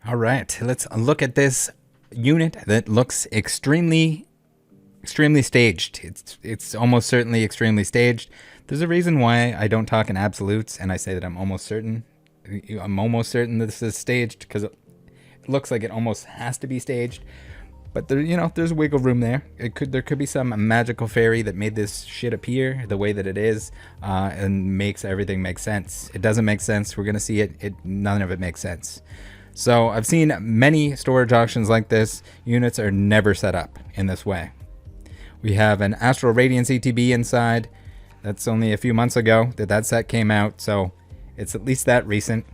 All right, let's look at this unit that looks extremely staged. It's almost certainly extremely staged. There's a reason why I don't talk in absolutes and I say that I'm almost certain. I'm almost certain that this is staged because it looks like it almost has to be staged. But there, there's wiggle room there. There could be some magical fairy that made this shit appear the way that it is, and makes everything make sense. It doesn't make sense. We're gonna see it. None of it makes sense. So I've seen many storage auctions like this. Units are never set up in this way. We have an Astral Radiance ETB inside. That's only a few months ago that set came out, so it's at least that recent.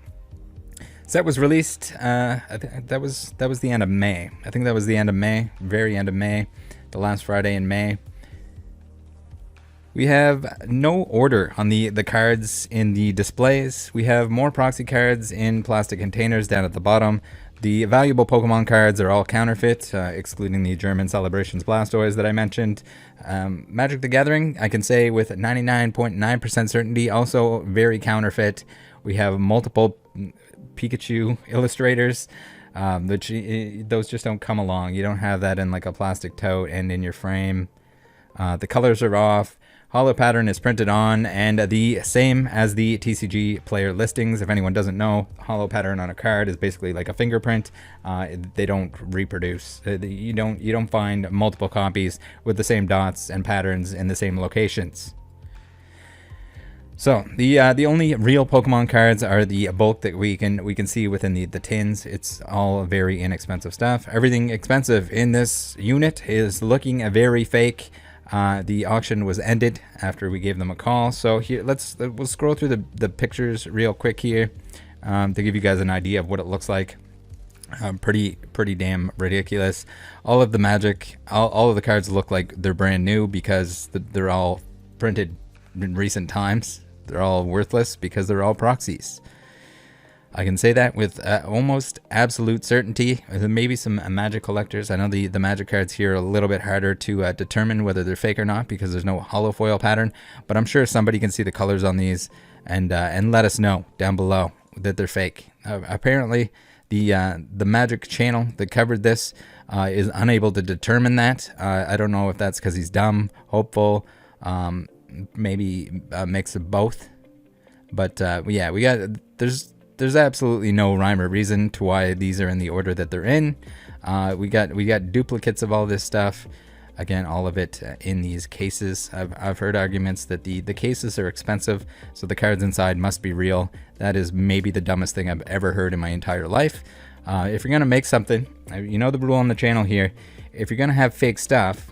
Set was released, that was the end of May. I think that was the end of May, very end of May, the last Friday in May. We have no order on the cards in the displays. We have more proxy cards in plastic containers down at the bottom. The valuable Pokemon cards are all counterfeit, excluding the German Celebrations Blastoise that I mentioned. Magic the Gathering, I can say with 99.9% certainty, also very counterfeit. We have multiple Pikachu illustrators, those just don't come along. You don't have that in like a plastic tote and in your frame. The colors are off. Holo pattern is printed on, and the same as the TCG player listings. If anyone doesn't know, holo pattern on a card is basically like a fingerprint. They don't reproduce. You don't find multiple copies with the same dots and patterns in the same locations. So the only real Pokemon cards are the bulk that we can see within the tins. It's all very inexpensive stuff. Everything expensive in this unit is looking very fake. The auction was ended after we gave them a call. So here, we'll scroll through the pictures real quick here to give you guys an idea of what it looks like. Pretty damn ridiculous. All of the magic, all of the cards look like they're brand new because they're all printed in recent times. They're all worthless because they're all proxies. I can say that with almost absolute certainty. Maybe some magic collectors. I know the magic cards here are a little bit harder to determine whether they're fake or not because there's no holo foil pattern. But I'm sure somebody can see the colors on these and let us know down below that they're fake. Apparently, the magic channel that covered this is unable to determine that. I don't know if that's because he's dumb, hopeful, maybe a mix of both. But yeah, there's absolutely no rhyme or reason to why these are in the order that they're in. We got duplicates of all this stuff. Again, all of it in these cases. I've heard arguments that the cases are expensive, so the cards inside must be real. That is maybe the dumbest thing I've ever heard in my entire life. If you're gonna make something, you know the rule on the channel here. If you're gonna have fake stuff,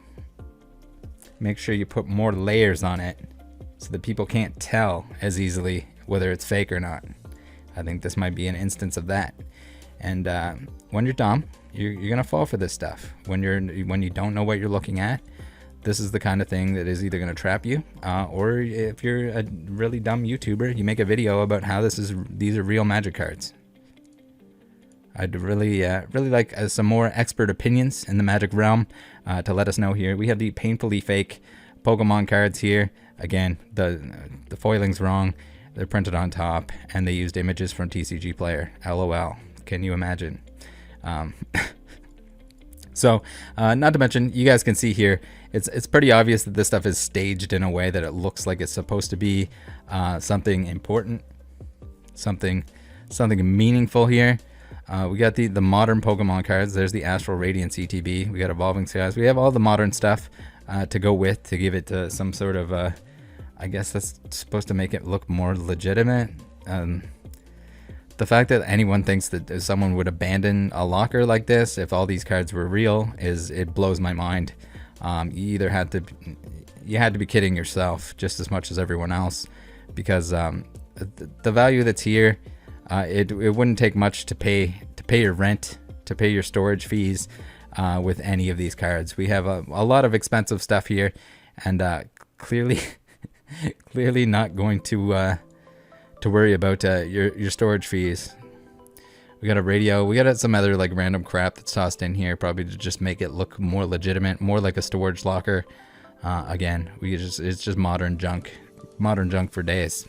make sure you put more layers on it so that people can't tell as easily whether it's fake or not. I think this might be an instance of that. And when you're dumb, you're gonna fall for this stuff. When you don't know what you're looking at, this is the kind of thing that is either gonna trap you, or if you're a really dumb YouTuber, you make a video about how these are real magic cards. I'd really like some more expert opinions in the magic realm to let us know here. We have the painfully fake Pokemon cards here. Again, the foiling's wrong. They're printed on top, and they used images from TCG Player. LOL. Can you imagine? So, not to mention, you guys can see here, it's pretty obvious that this stuff is staged in a way that it looks like it's supposed to be something important, something meaningful here. We got the modern Pokemon cards. There's the Astral Radiance ETB. We got Evolving Skies. We have all the modern stuff to go with to give it some sort of I guess that's supposed to make it look more legitimate. The fact that anyone thinks that someone would abandon a locker like this if all these cards were real it blows my mind. You had to be kidding yourself just as much as everyone else, because the value that's here, it wouldn't take much to pay your rent, to pay your storage fees with any of these cards. We have a lot of expensive stuff here, and clearly not going to worry about your storage fees. We got a radio. We got some other like random crap that's tossed in here, probably to just make it look more legitimate, more like a storage locker. Again, it's just modern junk for days.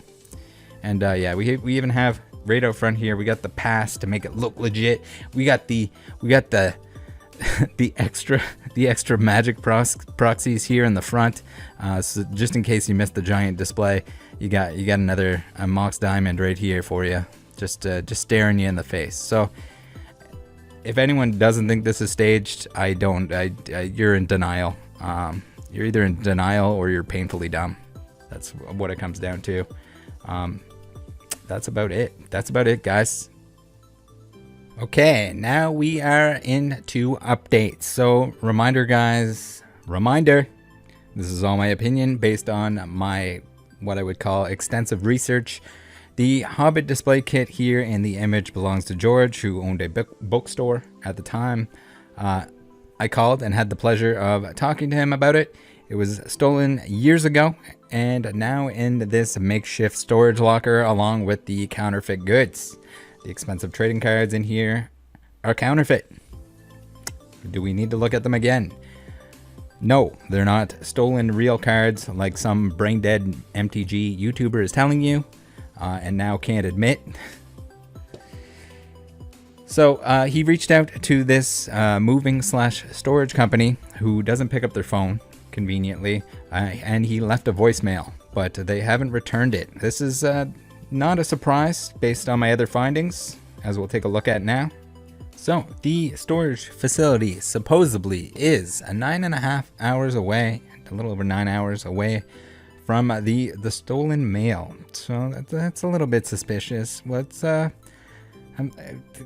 And yeah, we even have right out front here, we got the pass to make it look legit. We got the the extra magic proxies here in the front, so just in case you missed the giant display, you got another Mox Diamond right here for you, just staring you in the face. So if anyone doesn't think this is staged, you're in denial. You're either in denial or you're painfully dumb. That's what it comes down to. That's about it, guys. Okay, now we are into updates. So reminder, guys, this is all my opinion based on my, what I would call, extensive research. The Hobbit display kit here in the image belongs to George, who owned a bookstore at the time. I called and had the pleasure of talking to him about it. It was stolen years ago and now in this makeshift storage locker along with the counterfeit goods. The expensive trading cards in here are counterfeit. Do we need to look at them again? No, they're not stolen real cards like some brain-dead MTG YouTuber is telling you and now can't admit. So he reached out to this moving/storage company who doesn't pick up their phone conveniently, and he left a voicemail, but they haven't returned it. This is not a surprise based on my other findings, as we'll take a look at now. So the storage facility supposedly is 9.5 hours away, a little over 9 hours away from the stolen mail. So that's a little bit suspicious. What's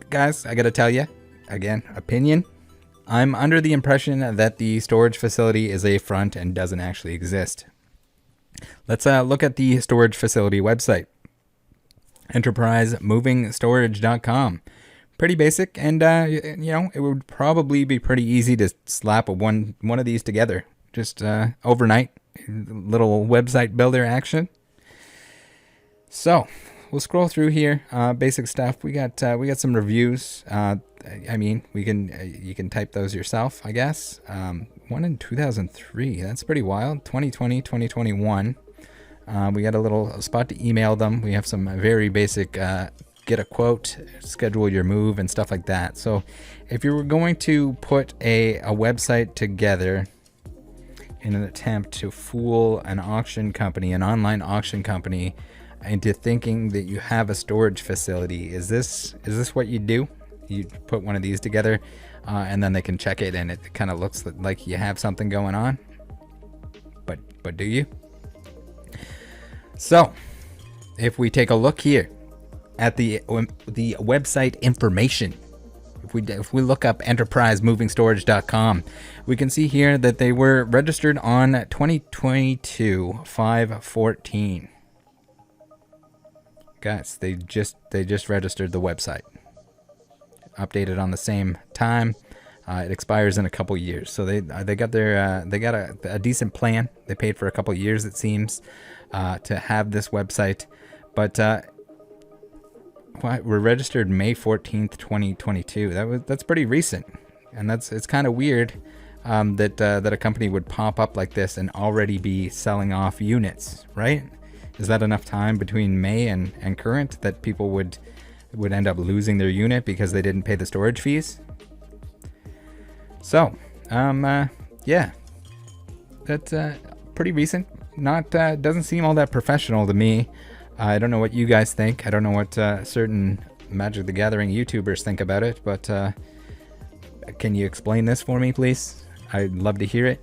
guys, I gotta tell you again, opinion. I'm under the impression that the storage facility is a front and doesn't actually exist. Let's look at the storage facility website. EnterpriseMovingStorage.com. Pretty basic, and it would probably be pretty easy to slap one of these together, just overnight. Little website builder action. So we'll scroll through here. Basic stuff. We got some reviews. I mean, you can type those yourself, I guess. One in 2003. That's pretty wild. 2020, 2021. We got a little spot to email them. We have some very basic get a quote, schedule your move, and stuff like that. So if you were going to put a website together in an attempt to fool an auction company, an online auction company, into thinking that you have a storage facility, is this what you do? You put one of these together and then they can check it and it kind of looks like you have something going on, but do you? So if we take a look here at the website information, if we look up EnterpriseMovingStorage.com, we can see here that they were registered on 2022/5/14. Guys, they just registered the website. Updated on the same time. It expires in a couple years, so they got a decent plan. They paid for a couple years, it seems, to have this website, but we're registered May 14th, 2022. That's pretty recent, and it's kind of weird that a company would pop up like this and already be selling off units, right? Is that enough time between May and current that people would end up losing their unit because they didn't pay the storage fees? So, yeah, that's pretty recent. Not doesn't seem all that professional to me. I don't know what you guys think. I don't know what certain Magic the Gathering YouTubers think about it, but can you explain this for me, please? I'd love to hear it.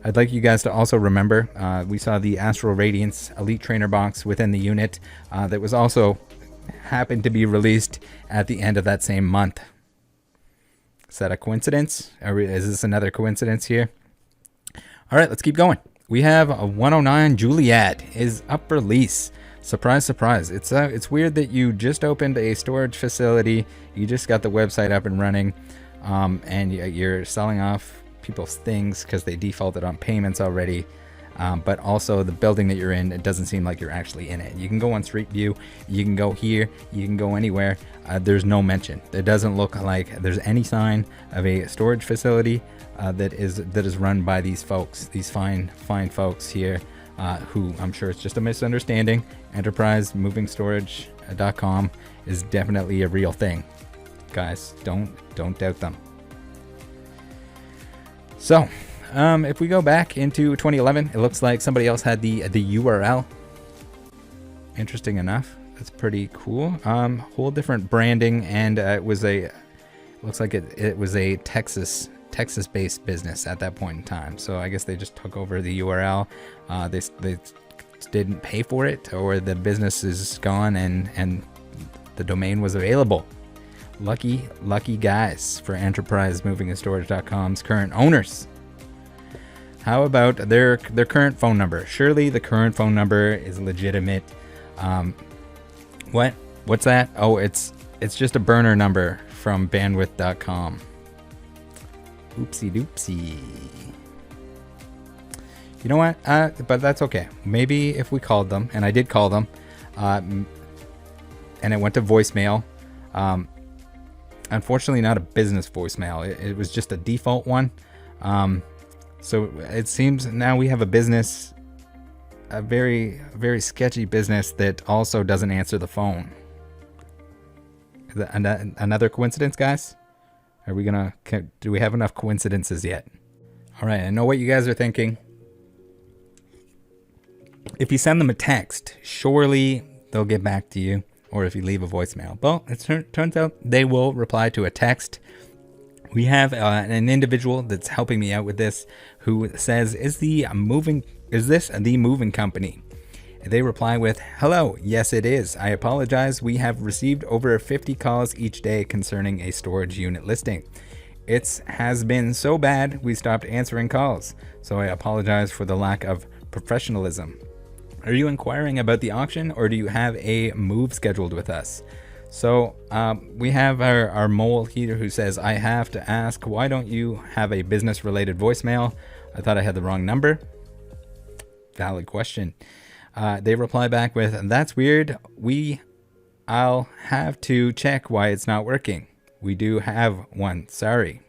I'd like you guys to also remember, we saw the Astral Radiance Elite Trainer box within the unit that was also happened to be released at the end of that same month. Is that a coincidence? Or is this another coincidence here? All right, let's keep going. We have a 109 Juliet is up for lease. Surprise, surprise. It's weird that you just opened a storage facility, you just got the website up and running, and you're selling off people's things because they defaulted on payments already. But also the building that you're in, it doesn't seem like you're actually in it. You can go on Street View, you can go here, you can go anywhere. There's no mention. It doesn't look like there's any sign of a storage facility that is run by these folks, these fine folks here, who I'm sure it's just a misunderstanding. Enterprise Moving Storage lv.com is definitely a real thing, guys. Don't doubt them. So if we go back into 2011, it looks like somebody else had the URL. Interesting enough. That's pretty cool. Whole different branding, and it was looks like it was a Texas-based business at that point in time. So I guess they just took over the URL. They didn't pay for it, or the business is gone and the domain was available. Lucky guys for EnterpriseMovingAndStorage.com's current owners. How about their current phone number? Surely the current phone number is legitimate. What's that? Oh, it's just a burner number from bandwidth.com. Oopsie doopsie. You know what? But that's okay. Maybe if we called them, and I did call them, and it went to voicemail. Unfortunately, not a business voicemail. It was just a default one. So it seems now we have a business, a very, very sketchy business that also doesn't answer the phone. Is that another coincidence, guys? Do we have enough coincidences yet? All right, I know what you guys are thinking. If you send them a text, surely they'll get back to you. Or if you leave a voicemail. Well, it turns out they will reply to a text. We have an individual that's helping me out with this who says, is this the moving company? They reply with, hello, yes it is. I apologize. We have received over 50 calls each day concerning a storage unit listing. It has been so bad we stopped answering calls. So I apologize for the lack of professionalism. Are you inquiring about the auction, or do you have a move scheduled with us? So we have our mole here who says, I have to ask, why don't you have a business related voicemail? I thought I had the wrong number. Valid question. They reply back with, that's weird. I'll have to check why it's not working. We do have one. Sorry.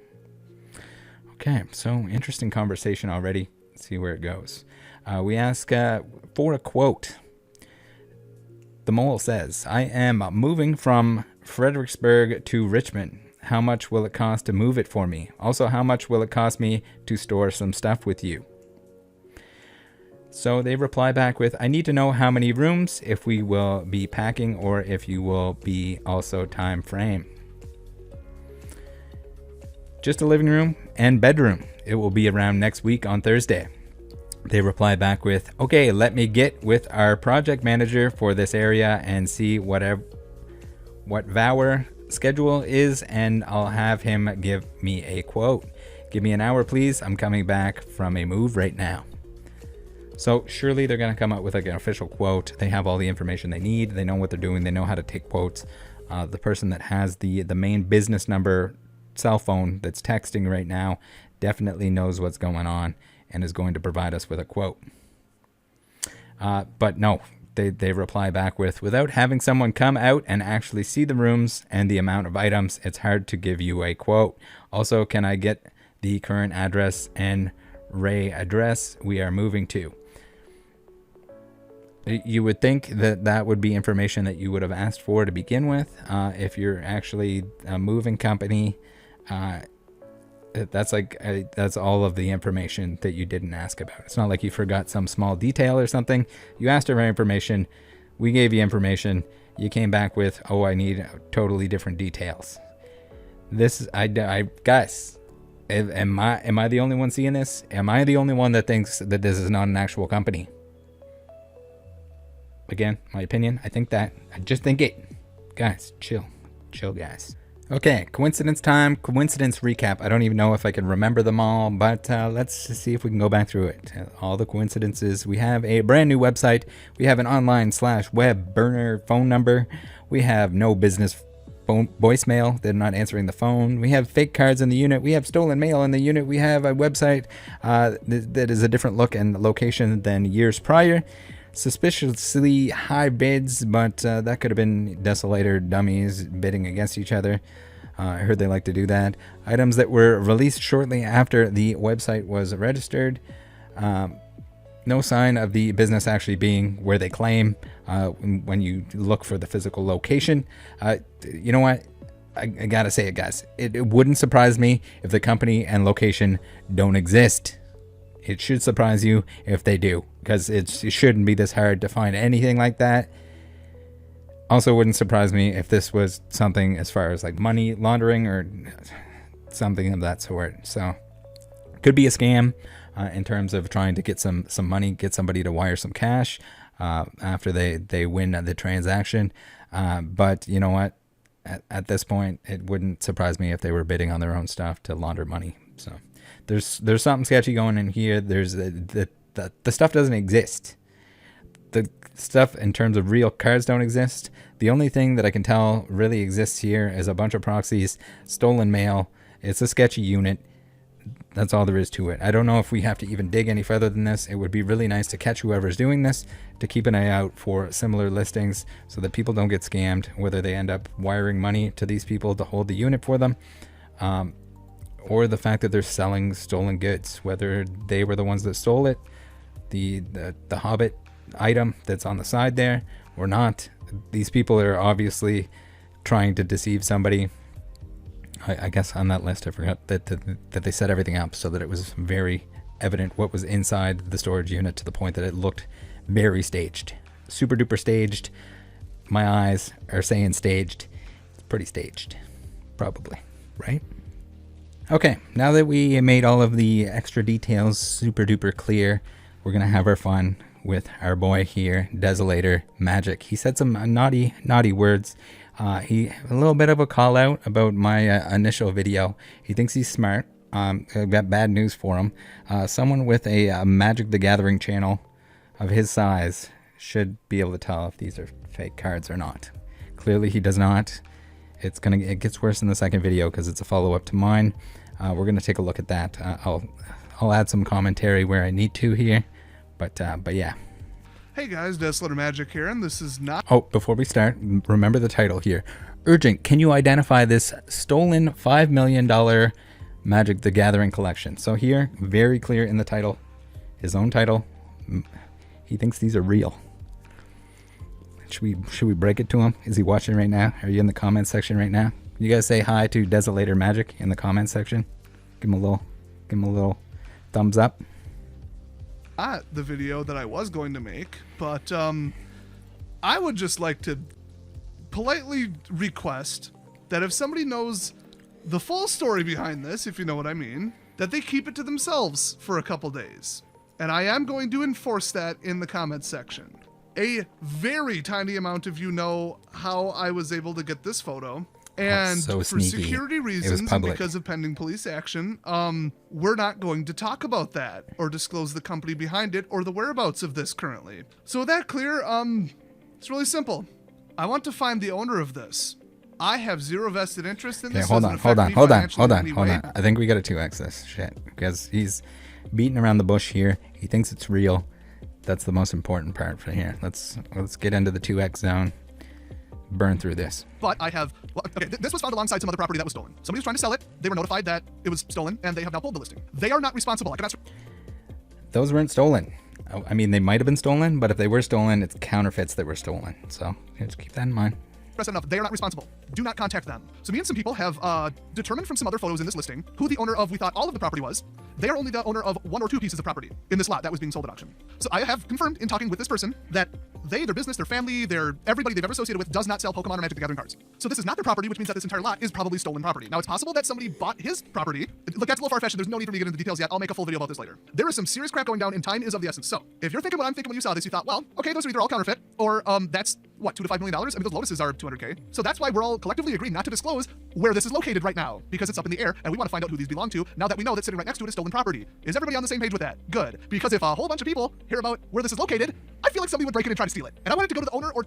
Okay, so interesting conversation already. Let's see where it goes. We ask for a quote. The mole says, I am moving from Fredericksburg to Richmond. How much will it cost to move it for me? Also, how much will it cost me to store some stuff with you? So they reply back with, I need to know how many rooms, if we will be packing, or if you will be also time frame. Just a living room and bedroom. It will be around next week on Thursday. They reply back with, okay, let me get with our project manager for this area and see what our schedule is, and I'll have him give me a quote. Give me an hour, please. I'm coming back from a move right now. So surely they're going to come up with like an official quote. They have all the information they need. They know what they're doing. They know how to take quotes. The person that has the main business number cell phone that's texting right now definitely knows what's going on and is going to provide us with a quote. But no, they reply back with, without having someone come out and actually see the rooms and the amount of items, it's hard to give you a quote. Also, can I get the current address and Ray address we are moving to? You would think that that would be information that you would have asked for to begin with. If you're actually a moving company, that's all of the information that you didn't ask about. It's not like you forgot some small detail or something. You asked for information. We gave you information. You came back with, oh, I need totally different details. Guys, am I the only one seeing this? Am I the only one that thinks that this is not an actual company? Again, my opinion, I just think it. Guys, chill, guys. Okay, coincidence time, coincidence recap. I don't even know if I can remember them all, but let's see if we can go back through it. All the coincidences. We have a brand new website. We have an online/web burner phone number. We have no business phone voicemail. They're not answering the phone. We have fake cards in the unit. We have stolen mail in the unit. We have a website that is a different look and location than years prior. Suspiciously high bids, but that could have been desolator dummies bidding against each other. I heard they like to do that. Items that were released shortly after the website was registered. No sign of the business actually being where they claim when you look for the physical location. You know what? I gotta say it, guys. It wouldn't surprise me if the company and location don't exist. It should surprise you if they do, because it shouldn't be this hard to find anything like that. Also, wouldn't surprise me if this was something as far as like money laundering or something of that sort. So, could be a scam in terms of trying to get some money, get somebody to wire some cash after they win the transaction. But you know what? At this point, it wouldn't surprise me if they were bidding on their own stuff to launder money. So. There's something sketchy going in here. There's the stuff doesn't exist. The stuff in terms of real cards don't exist. The only thing that I can tell really exists here is a bunch of proxies, stolen mail. It's a sketchy unit. That's all there is to it. I don't know if we have to even dig any further than this. It would be really nice to catch whoever's doing this, to keep an eye out for similar listings so that people don't get scammed, whether they end up wiring money to these people to hold the unit for them. Or the fact that they're selling stolen goods, whether they were the ones that stole it, the hobbit item that's on the side there, or not. These people are obviously trying to deceive somebody. I guess on that list I forgot that they set everything up so that it was very evident what was inside the storage unit, to the point that it looked very staged. Super duper staged. My eyes are saying staged. It's pretty staged. Probably, right? Okay, now that we made all of the extra details super duper clear, we're gonna have our fun with our boy here, Desolator Magic. He said some naughty words. He a little bit of a call out about my initial video. He thinks he's smart. I've got bad news for him. Someone with a Magic the Gathering channel of his size should be able to tell if these are fake cards or not. Clearly he does not. It gets worse in the second video because it's a follow-up to mine. We're gonna take a look at that. I'll add some commentary where I need to here, but yeah. Hey guys, Desolator Magic here, and this is not. Oh, before we start, remember the title here. Urgent. Can you identify this stolen $5 million Magic the Gathering collection? So here, very clear in the title, his own title. He thinks these are real. Should we break it to him? Is he watching right now? Are you in the comment section right now? You guys say hi to Desolator Magic in the comment section. Give him a little thumbs up. Not the video that I was going to make, but I would just like to politely request that if somebody knows the full story behind this, if you know what I mean, that they keep it to themselves for a couple days. And I am going to enforce that in the comments section. A very tiny amount of you know how I was able to get this photo. And so for sneaky. Security reasons and because of pending police action, we're not going to talk about that or disclose the company behind it or the whereabouts of this currently. So with that clear, it's really simple. I want to find the owner of this. I have zero vested interest in this. Hold on. I think we gotta 2x this shit because he's beating around the bush here. He thinks it's real. That's the most important part for here. Let's get into the 2x zone. Burn through this. But I have, this was found alongside some other property that was stolen. Somebody was trying to sell it. They were notified that it was stolen, and they have now pulled the listing. They are not responsible. Those weren't stolen. I mean, they might have been stolen, but if they were stolen, it's counterfeits that were stolen. So just keep that in mind. Enough. They are not responsible. Do not contact them. So me and some people have determined from some other photos in this listing who the owner of we thought all of the property was. They are only the owner of 1 or 2 pieces of property in this lot that was being sold at auction. So I have confirmed in talking with this person that they, their business, their family, everybody they've ever associated with does not sell Pokemon or Magic the Gathering cards. So this is not their property, which means that this entire lot is probably stolen property. Now it's possible that somebody bought his property. Look, that's a little far-fetched. There's no need for me to get into the details yet. I'll make a full video about this later. There is some serious crap going down, and time is of the essence. So if you're thinking what I'm thinking when you saw this, you thought, well, okay, those are either all counterfeit or that's what, $2 to $5 million. I mean, those Lotuses are $200K. So that's why we're all collectively agreed not to disclose where this is located right now, because it's up in the air, and we want to find out who these belong to now that we know that sitting right next to it is stolen property. Is everybody on the same page with that? Good. Because if a whole bunch of people hear about where this is located, I feel like somebody would break in and try to steal it. And I wanted to go to the owner or...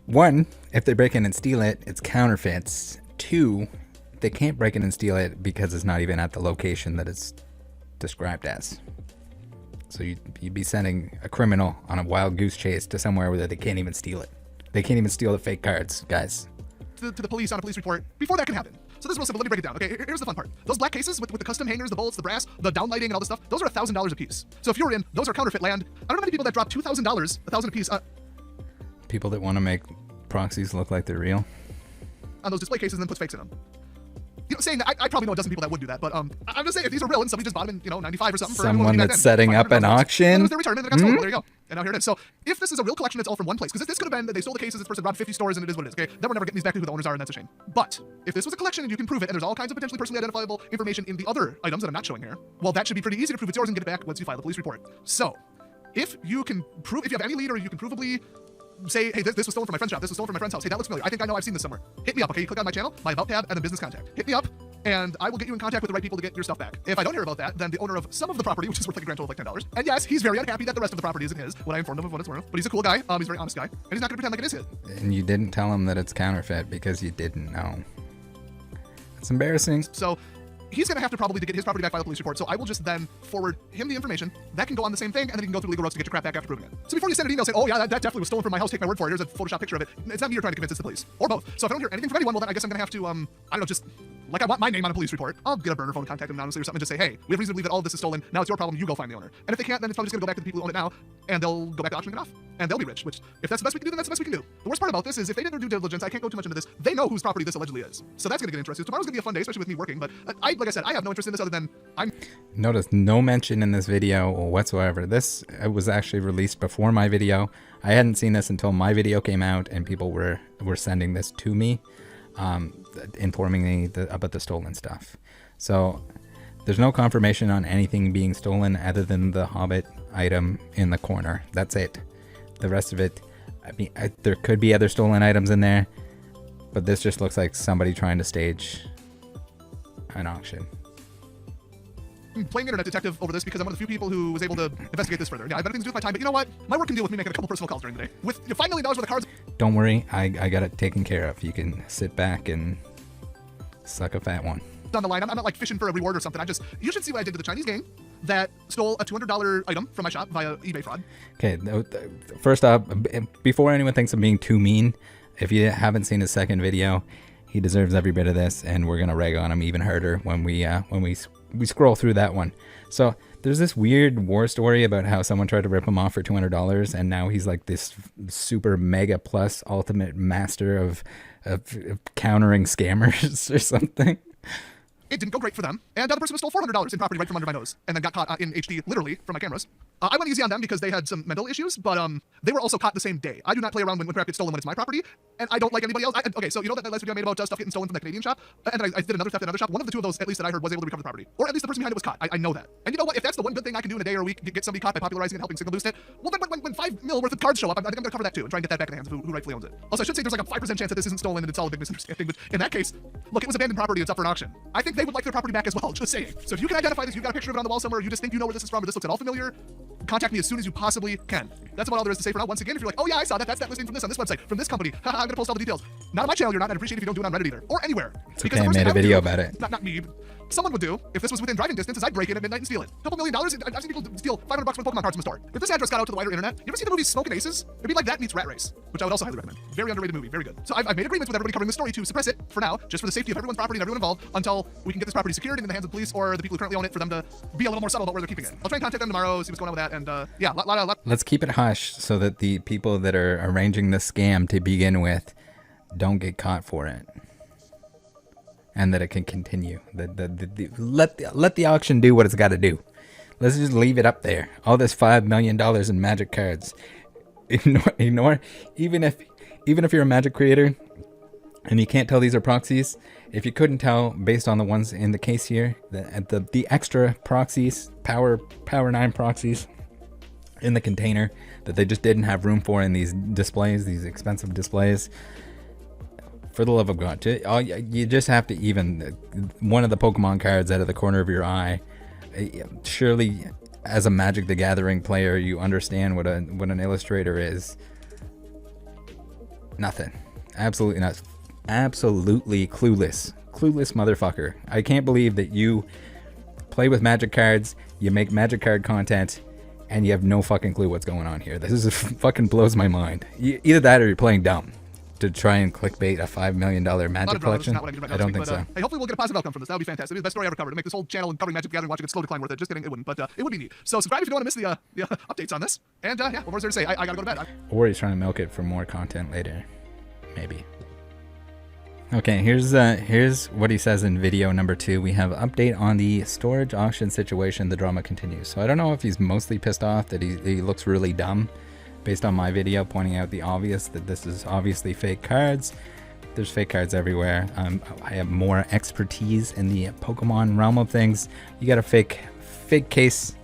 One, if they break in and steal it, it's counterfeits. 2, they can't break in and steal it because it's not even at the location that it's described as. So you'd be sending a criminal on a wild goose chase to somewhere where they can't even steal it. They can't even steal the fake cards, guys. to the police on a police report before that can happen. So this is real simple. Let me break it down. Okay, here's the fun part. Those black cases with the custom hangers, the bolts, the brass, the downlighting, and all this stuff, those are $1,000 a piece. So if you're in, those are counterfeit land. I don't know many people that drop $2,000, $1,000 a piece. People that want to make proxies look like they're real. On those display cases and then put fakes in them. You know, saying that, I probably know a dozen people that would do that, but I'm just saying if these are real and somebody just bought them in, 95 or something. Someone that's setting up an auction. It was their return and it got stolen. Well, there you go. And now here it is. So if this is a real collection, it's all from one place. Because this could have been that they stole the cases, this person robbed 50 stores, and it is what it is. Okay, then we're never getting these back to who the owners are, and that's a shame. But if this was a collection and you can prove it, and there's all kinds of potentially personally identifiable information in the other items that I'm not showing here, well, that should be pretty easy to prove it's yours and get it back once you file the police report. So if you can prove, if you have any lead or you can provably say, hey, this was stolen from my friend's shop, this was stolen from my friend's house, hey, that looks familiar, I think I know I've seen this somewhere, hit me up. Okay, you click on my channel, my about tab, and then business contact. Hit me up, and I will get you in contact with the right people to get your stuff back. If I don't hear about that, then the owner of some of the property, which is worth like a grand total of like $10, and yes, he's very unhappy that the rest of the property isn't his, when I informed him of what it's worth, but he's a cool guy, he's a very honest guy, and he's not gonna pretend like it is his. And you didn't tell him that it's counterfeit because you didn't know. It's embarrassing. So he's gonna have to probably to get his property back, file a police report, so I will just then forward him the information. That can go on the same thing, and then he can go through legal routes to get your crap back after proving it. So before you send an email saying, oh yeah, that definitely was stolen from my house, take my word for it, here's a Photoshop picture of it, it's not me you're trying to convince, it's the police. Or both. So if I don't hear anything from anyone, well then I guess I'm gonna have to, I don't know, just, like I want my name on a police report, I'll get a burner phone, contact them anonymously or something, and just say, hey, we have reason to believe that all this is stolen, now it's your problem, you go find the owner. And if they can't, then it's probably just gonna go back to the people who own it now, and they'll go back to auctioning it off. And they'll be rich, which, if that's the best we can do, then that's the best we can do. The worst part about this is if they did their due diligence, I can't go too much into this, they know whose property this allegedly is. So that's gonna get interesting. Tomorrow's gonna be a fun day, especially with me working, but like I said, I have no interest in this other than Notice no mention in this video whatsoever. This was actually released before my video. I hadn't seen this until my video came out and people were sending this to me, informing me about the stolen stuff. So there's no confirmation on anything being stolen other than the hobbit item in the corner. That's it. The rest of it, I mean, there could be other stolen items in there, but this just looks like somebody trying to stage an auction. Playing internet detective over this because I'm one of the few people who was able to investigate this further. Yeah, I've better things to do with my time, but you know what? My work can deal with me making a couple personal calls during the day. With $5 million worth of cards. Don't worry, I got it taken care of. You can sit back and suck a fat one. On the line, I'm not like fishing for a reward or something. You should see what I did to the Chinese gang that stole a $200 item from my shop via eBay fraud. Okay, first off, before anyone thinks I'm being too mean, if you haven't seen his second video, he deserves every bit of this, and we're gonna rag on him even harder when we scroll through that one. So there's this weird war story about how someone tried to rip him off for $200, and now he's like this super mega plus ultimate master of countering scammers or something. It didn't go great for them, and the other person stole $400 in property right from under my nose, and then got caught in HD, literally, from my cameras. I went easy on them because they had some mental issues, but they were also caught the same day. I do not play around when crap gets stolen when it's my property, and I don't like anybody else. Okay, so you know that last video I made about stuff getting stolen from the Canadian shop? And then I did another theft at another shop. One of the two of those, at least that I heard, was able to recover the property. Or at least the person behind it was caught. I know that. And you know what? If that's the one good thing I can do in a day or a week, get somebody caught by popularizing and helping signal boost it, well then when $5 million worth of cards show up, I think I'm going to cover that too and try and get that back in the hands of who rightfully owns it. Also, I should say there's like a 5% chance that this isn't stolen and it's all a big misunderstanding, which in that case, look, it was abandoned property, it's up for an auction. I think they would like their property back as well, just saying. So if you can identify this, you've got a picture of it on the wall somewhere, you just think you know where this is from, or this looks at all familiar, contact me as soon as you possibly can. That's about all there is to say for now. Once again, if you're like, oh yeah, I saw that, that's that listing from this on this website, from this company, haha, I'm gonna post all the details. Not on my channel, you're not. I'd appreciate it if you don't do it on Reddit either, or anywhere. It's okay, I made a video about it. Not me. Someone would do, if this was within driving distance, is I'd break in at midnight and steal it. $2 million, I've seen people steal $500 worth of Pokemon cards from the store. If this address got out to the wider internet, you ever see the movie Smokin' Aces? It'd be like that meets Rat Race, which I would also highly recommend. Very underrated movie, very good. So I've made agreements with everybody covering the story to suppress it for now, just for the safety of everyone's property and everyone involved, until we can get this property secured in the hands of the police or the people who currently own it for them to be a little more subtle about where they're keeping it. I'll try and contact them tomorrow, see what's going on with that, and yeah, Let's keep it hush so that the people that are arranging the scam to begin with don't get caught for it. And that it can continue. Let the auction do what it's got to do. Let's just leave it up there. All this $5 million in magic cards. Ignore. Even if you're a magic creator and you can't tell these are proxies, if you couldn't tell based on the ones in the case here, the extra proxies, power 9 proxies in the container that they just didn't have room for in these displays, these expensive displays. For the love of God, you just have to even one of the Pokemon cards out of the corner of your eye. Surely, as a Magic the Gathering player, you understand what an illustrator is. Nothing. Absolutely not. Absolutely clueless. Clueless motherfucker. I can't believe that you play with Magic cards, you make Magic card content, and you have no fucking clue what's going on here. This is fucking blows my mind. Either that or you're playing dumb. to try and clickbait a $5 million magic collection? I don't think so. Hey, hopefully we'll get a positive outcome from this. That would be fantastic. It'd be the best story I ever covered. To make this whole channel and covering Magic the Gathering watching it slow decline worth it. Just kidding, it wouldn't, but it would be neat. So subscribe if you don't want to miss the updates on this. And yeah, what more is there to say? I gotta go to bed. Or he's trying to milk it for more content later. Maybe. Okay, here's what he says in video number 2. We have update on the storage auction situation. The drama continues. So I don't know if he's mostly pissed off that he looks really dumb based on my video pointing out the obvious, that this is obviously fake cards. There's fake cards everywhere. I have more expertise in the Pokemon realm of things. You got a fake case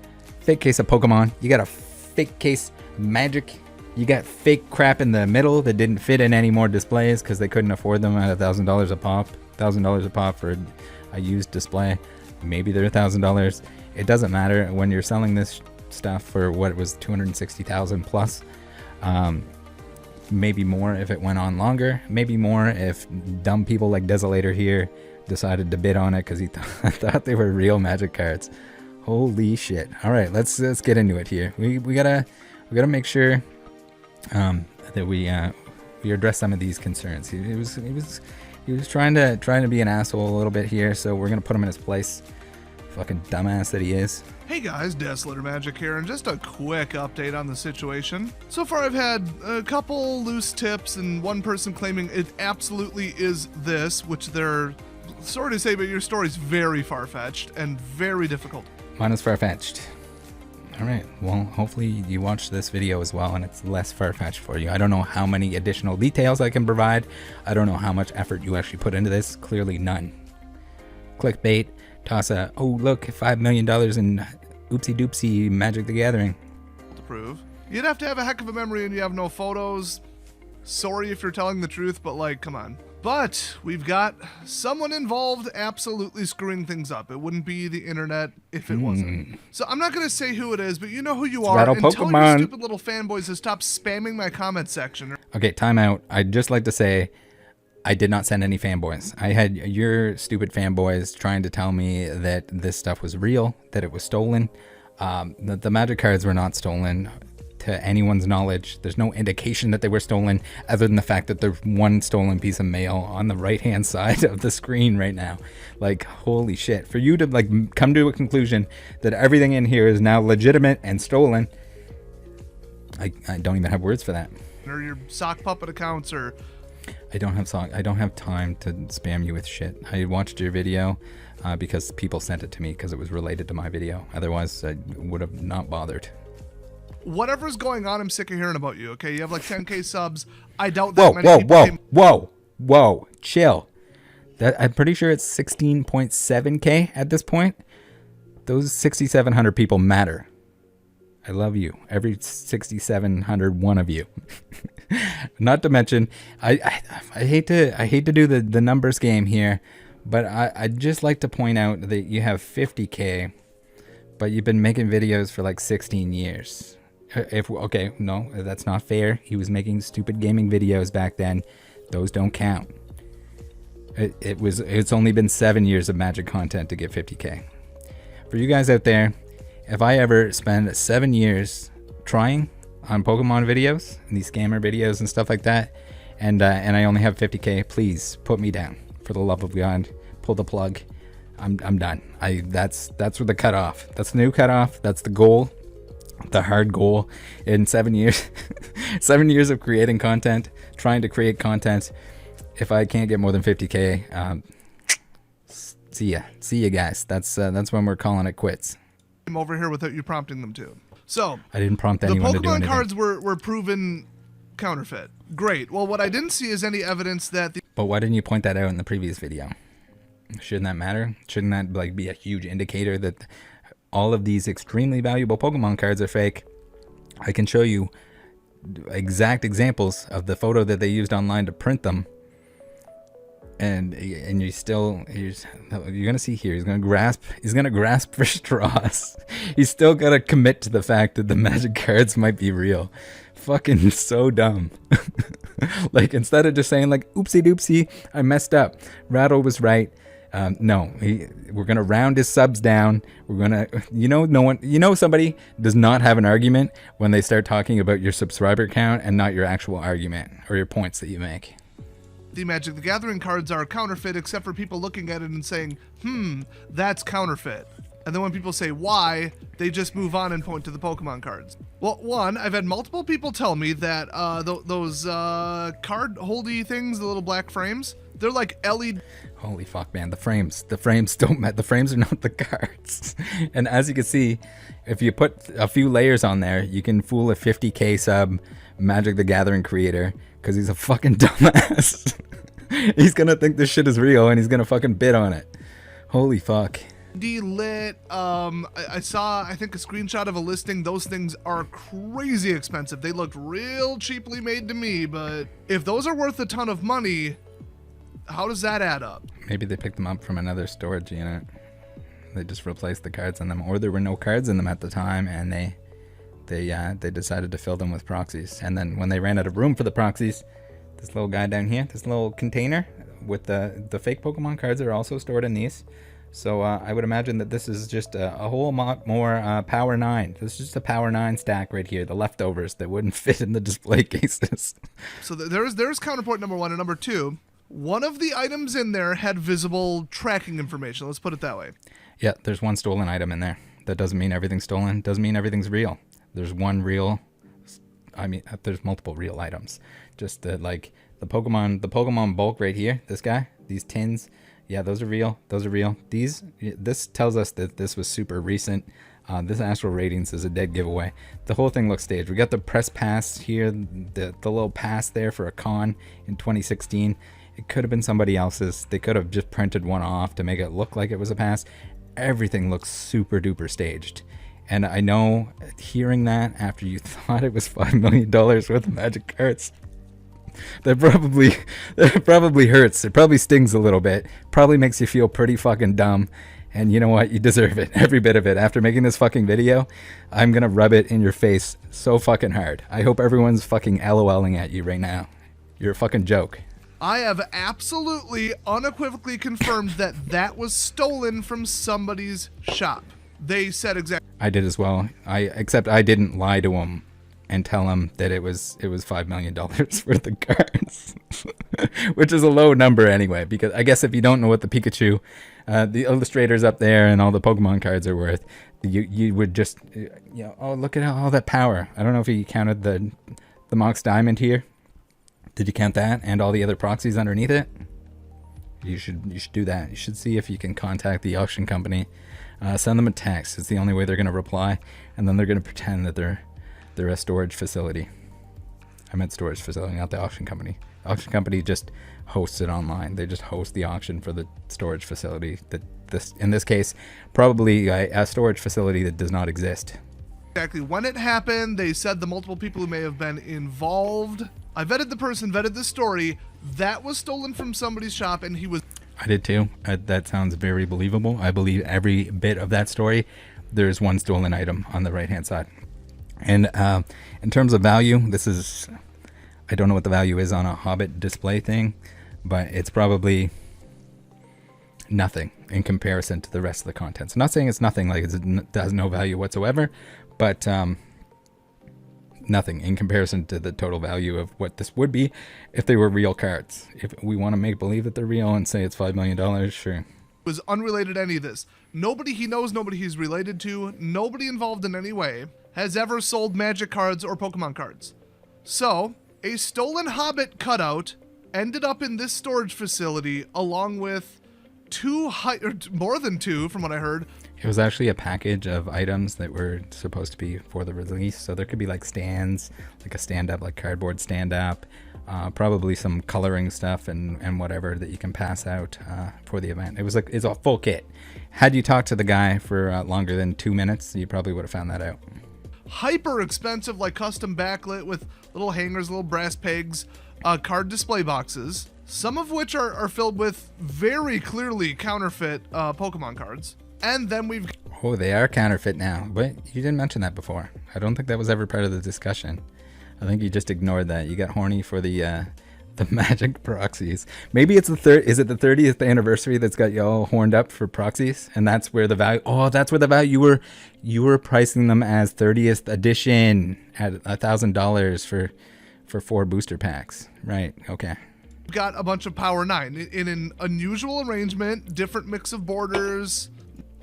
of Pokemon. You got a fake case Magic. You got fake crap in the middle that didn't fit in any more displays because they couldn't afford them at $1,000 a pop. $1,000 a pop for a used display. Maybe they're $1,000. It doesn't matter when you're selling this stuff for what was 260,000 plus. Maybe more if it went on longer. Maybe more if dumb people like Desolator here decided to bid on it because he thought they were real Magic cards. Holy shit! All right, let's get into it here. We gotta make sure that we address some of these concerns. He was trying to be an asshole a little bit here, so we're gonna put him in his place. Fucking dumbass that he is. Hey guys, Desolator Magic here, and just a quick update on the situation. So far I've had a couple loose tips and one person claiming it absolutely is this, which they're sorry to say, but your story's very far-fetched and very difficult. Mine is far-fetched. Alright, well, hopefully you watch this video as well and it's less far-fetched for you. I don't know how many additional details I can provide. I don't know how much effort you actually put into this. Clearly none. Clickbait. Toss a, oh look, $5 million in oopsie doopsie Magic the Gathering. To prove. You'd have to have a heck of a memory and you have no photos. Sorry if you're telling the truth, but like, come on. But we've got someone involved absolutely screwing things up. It wouldn't be the internet if it wasn't. So I'm not going to say who it is, but you know who you are. And tell your stupid little fanboys to stop spamming my comment section. Okay, time out. I'd just like to say, I did not send any fanboys. I had your stupid fanboys trying to tell me that this stuff was real, that it was stolen. The Magic cards were not stolen to anyone's knowledge. There's no indication that they were stolen other than the fact that there's one stolen piece of mail on the right-hand side of the screen right now. Like, holy shit. For you to like come to a conclusion that everything in here is now legitimate and stolen, I don't even have words for that. Or your sock puppet accounts or... I don't have time to spam you with shit. I watched your video because people sent it to me because it was related to my video. Otherwise, I would have not bothered. Whatever's going on, I'm sick of hearing about you, okay? You have like 10K subs. I doubt that many people... Whoa. Chill. I'm pretty sure it's 16.7K at this point. Those 6,700 people matter. I love you. Every 6,700 one of you. Not to mention, I hate to do the numbers game here, but I'd just like to point out that you have 50K, but you've been making videos for like 16 years. Okay, no, that's not fair. He was making stupid gaming videos back then. Those don't count. It's only been 7 years of Magic content to get 50K. For you guys out there, if I ever spend 7 years trying on Pokemon videos and these scammer videos and stuff like that, and I only have 50K, please put me down. For the love of God, pull the plug. I'm done. That's where the cutoff. That's the new cutoff. That's the goal, the hard goal in 7 years. 7 years of creating content, trying to create content. If I can't get more than 50K, see ya guys. That's when we're calling it quits. I'm over here without you prompting them to. So I didn't prompt anyone to do anything. The Pokemon cards were proven counterfeit. Great. Well, what I didn't see is any evidence that But why didn't you point that out in the previous video? Shouldn't that matter? Shouldn't that like be a huge indicator that all of these extremely valuable Pokemon cards are fake? I can show you exact examples of the photo that they used online to print them. And you're gonna see here, he's gonna grasp for straws. He's still gotta commit to the fact that the Magic cards might be real. Fucking so dumb. Like, instead of just saying like, oopsie doopsie, I messed up, Rattle was right. No, we're gonna round his subs down. We're gonna, somebody does not have an argument when they start talking about your subscriber count and not your actual argument or your points that you make. the Magic the Gathering cards are counterfeit except for people looking at it and saying, that's counterfeit. And then when people say why, they just move on and point to the Pokemon cards. Well, one, I've had multiple people tell me that those card holdy things, the little black frames, they're like LED. Holy fuck, man. The frames don't matter. The frames are not the cards. And as you can see, if you put a few layers on there, you can fool a 50K sub Magic the Gathering creator because he's a fucking dumbass. He's gonna think this shit is real and he's gonna fucking bid on it. Holy fuck. Lit. I saw, I think, a screenshot of a listing. Those things are crazy expensive. They looked real cheaply made to me, but if those are worth a ton of money, how does that add up? Maybe they picked them up from another storage unit. They just replaced the cards in them, or there were no cards in them at the time, and they decided to fill them with proxies. And then when they ran out of room for the proxies, this little guy down here, this little container with the fake Pokemon cards are also stored in these. So I would imagine that this is just a whole lot more Power 9. This is just a Power 9 stack right here, the leftovers that wouldn't fit in the display cases. So there's counterpoint number one. And number two, one of the items in there had visible tracking information. Let's put it that way. Yeah, there's one stolen item in there. That doesn't mean everything's stolen. Doesn't mean everything's real. There's one real... I mean, there's multiple real items. Just like the Pokemon bulk right here, this guy, these tins... Yeah, those are real. Those are real. This tells us that this was super recent. This Astral Radiance is a dead giveaway. The whole thing looks staged. We got the press pass here, the little pass there for a con in 2016. It could have been somebody else's. They could have just printed one off to make it look like it was a pass. Everything looks super duper staged. And I know, hearing that after you thought it was $5 million worth of Magic cards, that probably hurts. It probably stings a little bit. Probably makes you feel pretty fucking dumb. And you know what? You deserve it. Every bit of it. After making this fucking video, I'm gonna rub it in your face so fucking hard. I hope everyone's fucking LOLing at you right now. You're a fucking joke. I have absolutely, unequivocally confirmed that was stolen from somebody's shop. They said exactly. I did as well. Except I didn't lie to them and tell him that it was $5 million worth of cards, which is a low number anyway, because I guess if you don't know what the Pikachu, the illustrators up there and all the Pokemon cards are worth, you would just, oh, look at all that power. I don't know if you counted the Mox Diamond here. Did you count that and all the other proxies underneath it? You should do that. You should see if you can contact the auction company, send them a text. It's the only way they're going to reply, and then they're going to pretend that they're a storage facility. I meant storage facility, not the auction company. The auction company just hosts it online. They just host the auction for the storage facility. In this case, probably a storage facility that does not exist. Exactly when it happened. They said the multiple people who may have been involved. I vetted the person, vetted the story. That was stolen from somebody's shop, and he was... I did too. That sounds very believable. I believe every bit of that story. There's one stolen item on the right-hand side. And in terms of value, I don't know what the value is on a Hobbit display thing, but it's probably nothing in comparison to the rest of the contents. I'm not saying it's nothing, like it has no value whatsoever, but nothing in comparison to the total value of what this would be if they were real cards. If we want to make believe that they're real and say it's $5 million, sure. Was unrelated to any of this. Nobody he knows, nobody he's related to, nobody involved in any way has ever sold Magic cards or Pokemon cards. So, a stolen Hobbit cutout ended up in this storage facility along with more than two, from what I heard. It was actually a package of items that were supposed to be for the release. So there could be like stands, like a stand-up, like cardboard stand-up, probably some coloring stuff and whatever that you can pass out for the event. It's a full kit. Had you talked to the guy for longer than 2 minutes, you probably would have found that out. Hyper expensive, like custom backlit with little hangers, little brass pegs, card display boxes, some of which are filled with very clearly counterfeit Pokemon cards. And then we've... Oh, they are counterfeit now. But you didn't mention that before. I don't think that was ever part of the discussion. I think you just ignored that. You got horny for the Magic proxies. Maybe it's is it the 30th anniversary that's got you all horned up for proxies? And that's where the value... Oh, that's where the value... You were pricing them as 30th edition at $1,000 for 4 booster packs. Right, okay. got a bunch of Power 9 in an unusual arrangement, different mix of borders.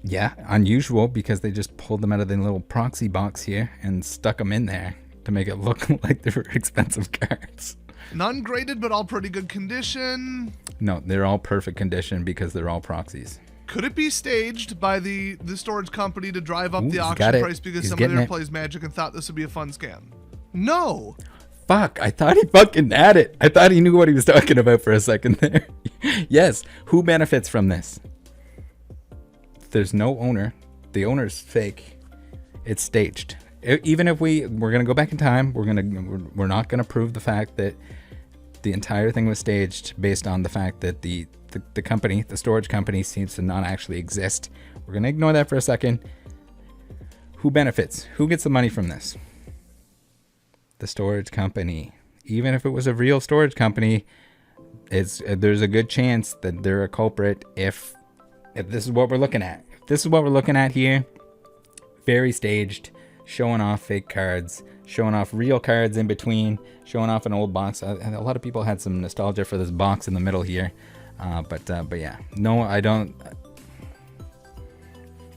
Yeah, unusual because they just pulled them out of the little proxy box here and stuck them in there to make it look like they were expensive cards. None graded, but all pretty good condition. No, they're all perfect condition because they're all proxies. Could it be staged by the storage company to drive up Ooh, the he's auction got it. price because He's somebody getting there it. plays Magic and thought this would be a fun scam? No. Fuck, I thought he fucking had it. I thought he knew what he was talking about for a second there. Yes, who benefits from this? There's no owner. The owner's fake. It's staged. Even if we're gonna go back in time, we're not gonna prove the fact that the entire thing was staged based on the fact that the company, the storage company, seems to not actually exist. We're gonna ignore that for a second. Who benefits? Who gets the money from this? The storage company. Even if it was a real storage company, there's a good chance that they're a culprit if this is what we're looking at. If this is what we're looking at here, very staged, showing off fake cards, showing off real cards in between, showing off an old box. A lot of people had some nostalgia for this box in the middle here. But yeah, no, I don't.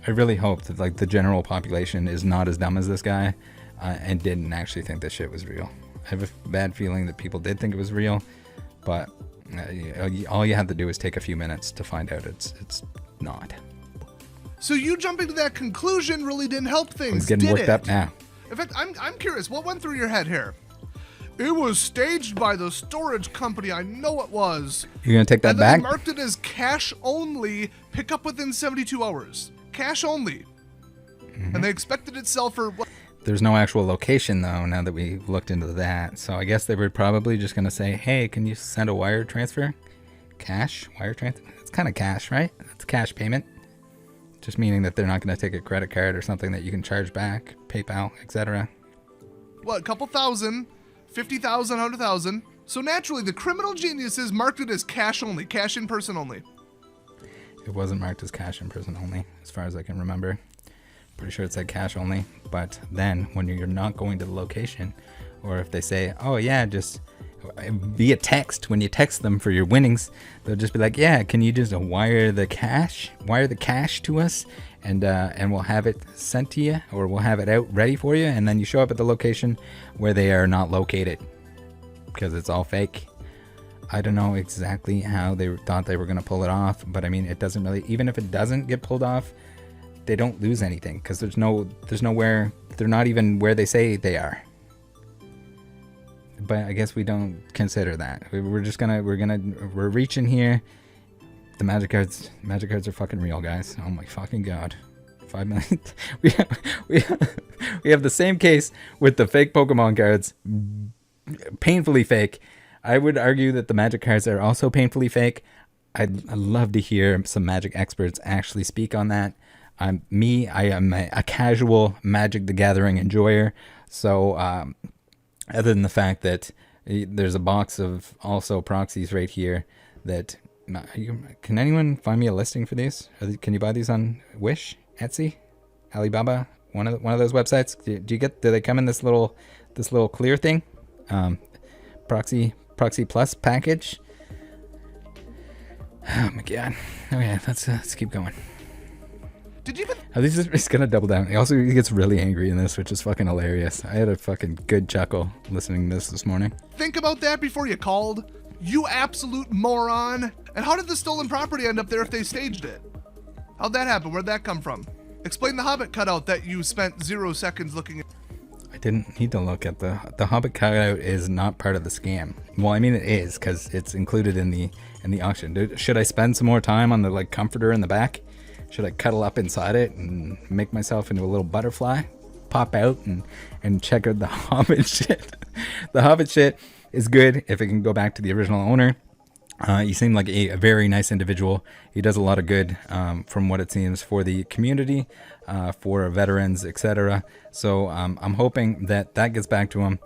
I really hope that like the general population is not as dumb as this guy and didn't actually think this shit was real. I have a bad feeling that people did think it was real, but all you have to do is take a few minutes to find out it's not. So you jumping to that conclusion really didn't help things, He's getting worked up now. In fact, I'm curious, what went through your head here? It was staged by the storage company. I know it was. You're gonna take that and then back? they marked it as cash only, pick up within 72 hours. Cash only. Mm-hmm. And they expected it sell for what? There's no actual location though, now that we looked into that. So I guess they were probably just gonna say, hey, can you send a wire transfer? Cash? Wire transfer? It's kind of cash, right? It's cash payment. Just meaning that they're not gonna take a credit card or something that you can charge back, PayPal, etc. What, a couple thousand, 50,000, 100,000. So naturally, the criminal geniuses marked it as cash only, cash in person only. It wasn't marked as cash in person only, as far as I can remember. Pretty sure it said cash only. But then when you're not going to the location, or if they say, oh yeah, just via text, when you text them for your winnings, they'll just be like, yeah, can you just wire the cash to us, and we'll have it sent to you, or we'll have it out ready for you, and then you show up at the location where they are not located because it's all fake. I don't know exactly how they thought they were going to pull it off, but I mean, it doesn't really, even if it doesn't get pulled off, they don't lose anything because there's nowhere, they're not even where they say they are. But I guess we don't consider that. We're reaching here. The magic cards are fucking real, guys. Oh my fucking god. 5 million. we have the same case with the fake Pokemon cards. Painfully fake. I would argue that the magic cards are also painfully fake. I'd love to hear some magic experts actually speak on that. I am a casual Magic the Gathering enjoyer. So, other than the fact that there's a box of also proxies right here that, can anyone find me a listing for these? Can you buy these on Wish, Etsy, Alibaba, one of those websites? Do they come in this little clear thing? Proxy Plus package. Oh my god. Okay, let's keep going. Did you even? He's gonna double down. He gets really angry in this, which is fucking hilarious. I had a fucking good chuckle listening to this morning. Think about that before you called. You absolute moron. And how did the stolen property end up there if they staged it? How'd that happen? Where'd that come from? Explain the Hobbit cutout that you spent 0 seconds looking at. I didn't need to look at the Hobbit cutout. Is not part of the scam. Well, I mean it is because it's included in the auction. Should I spend some more time on the comforter in the back? Should I cuddle up inside it and make myself into a little butterfly, pop out and check out the Hobbit shit? The Hobbit shit is good if it can go back to the original owner. He seemed like a very nice individual. He does a lot of good, from what it seems, for the community, for veterans, etc. So I'm hoping that gets back to him.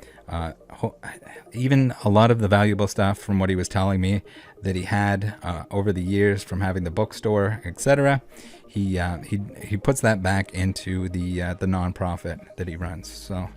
Even a lot of the valuable stuff from what he was telling me that he had over the years from having the bookstore, etc. He puts that back into the nonprofit that he runs. So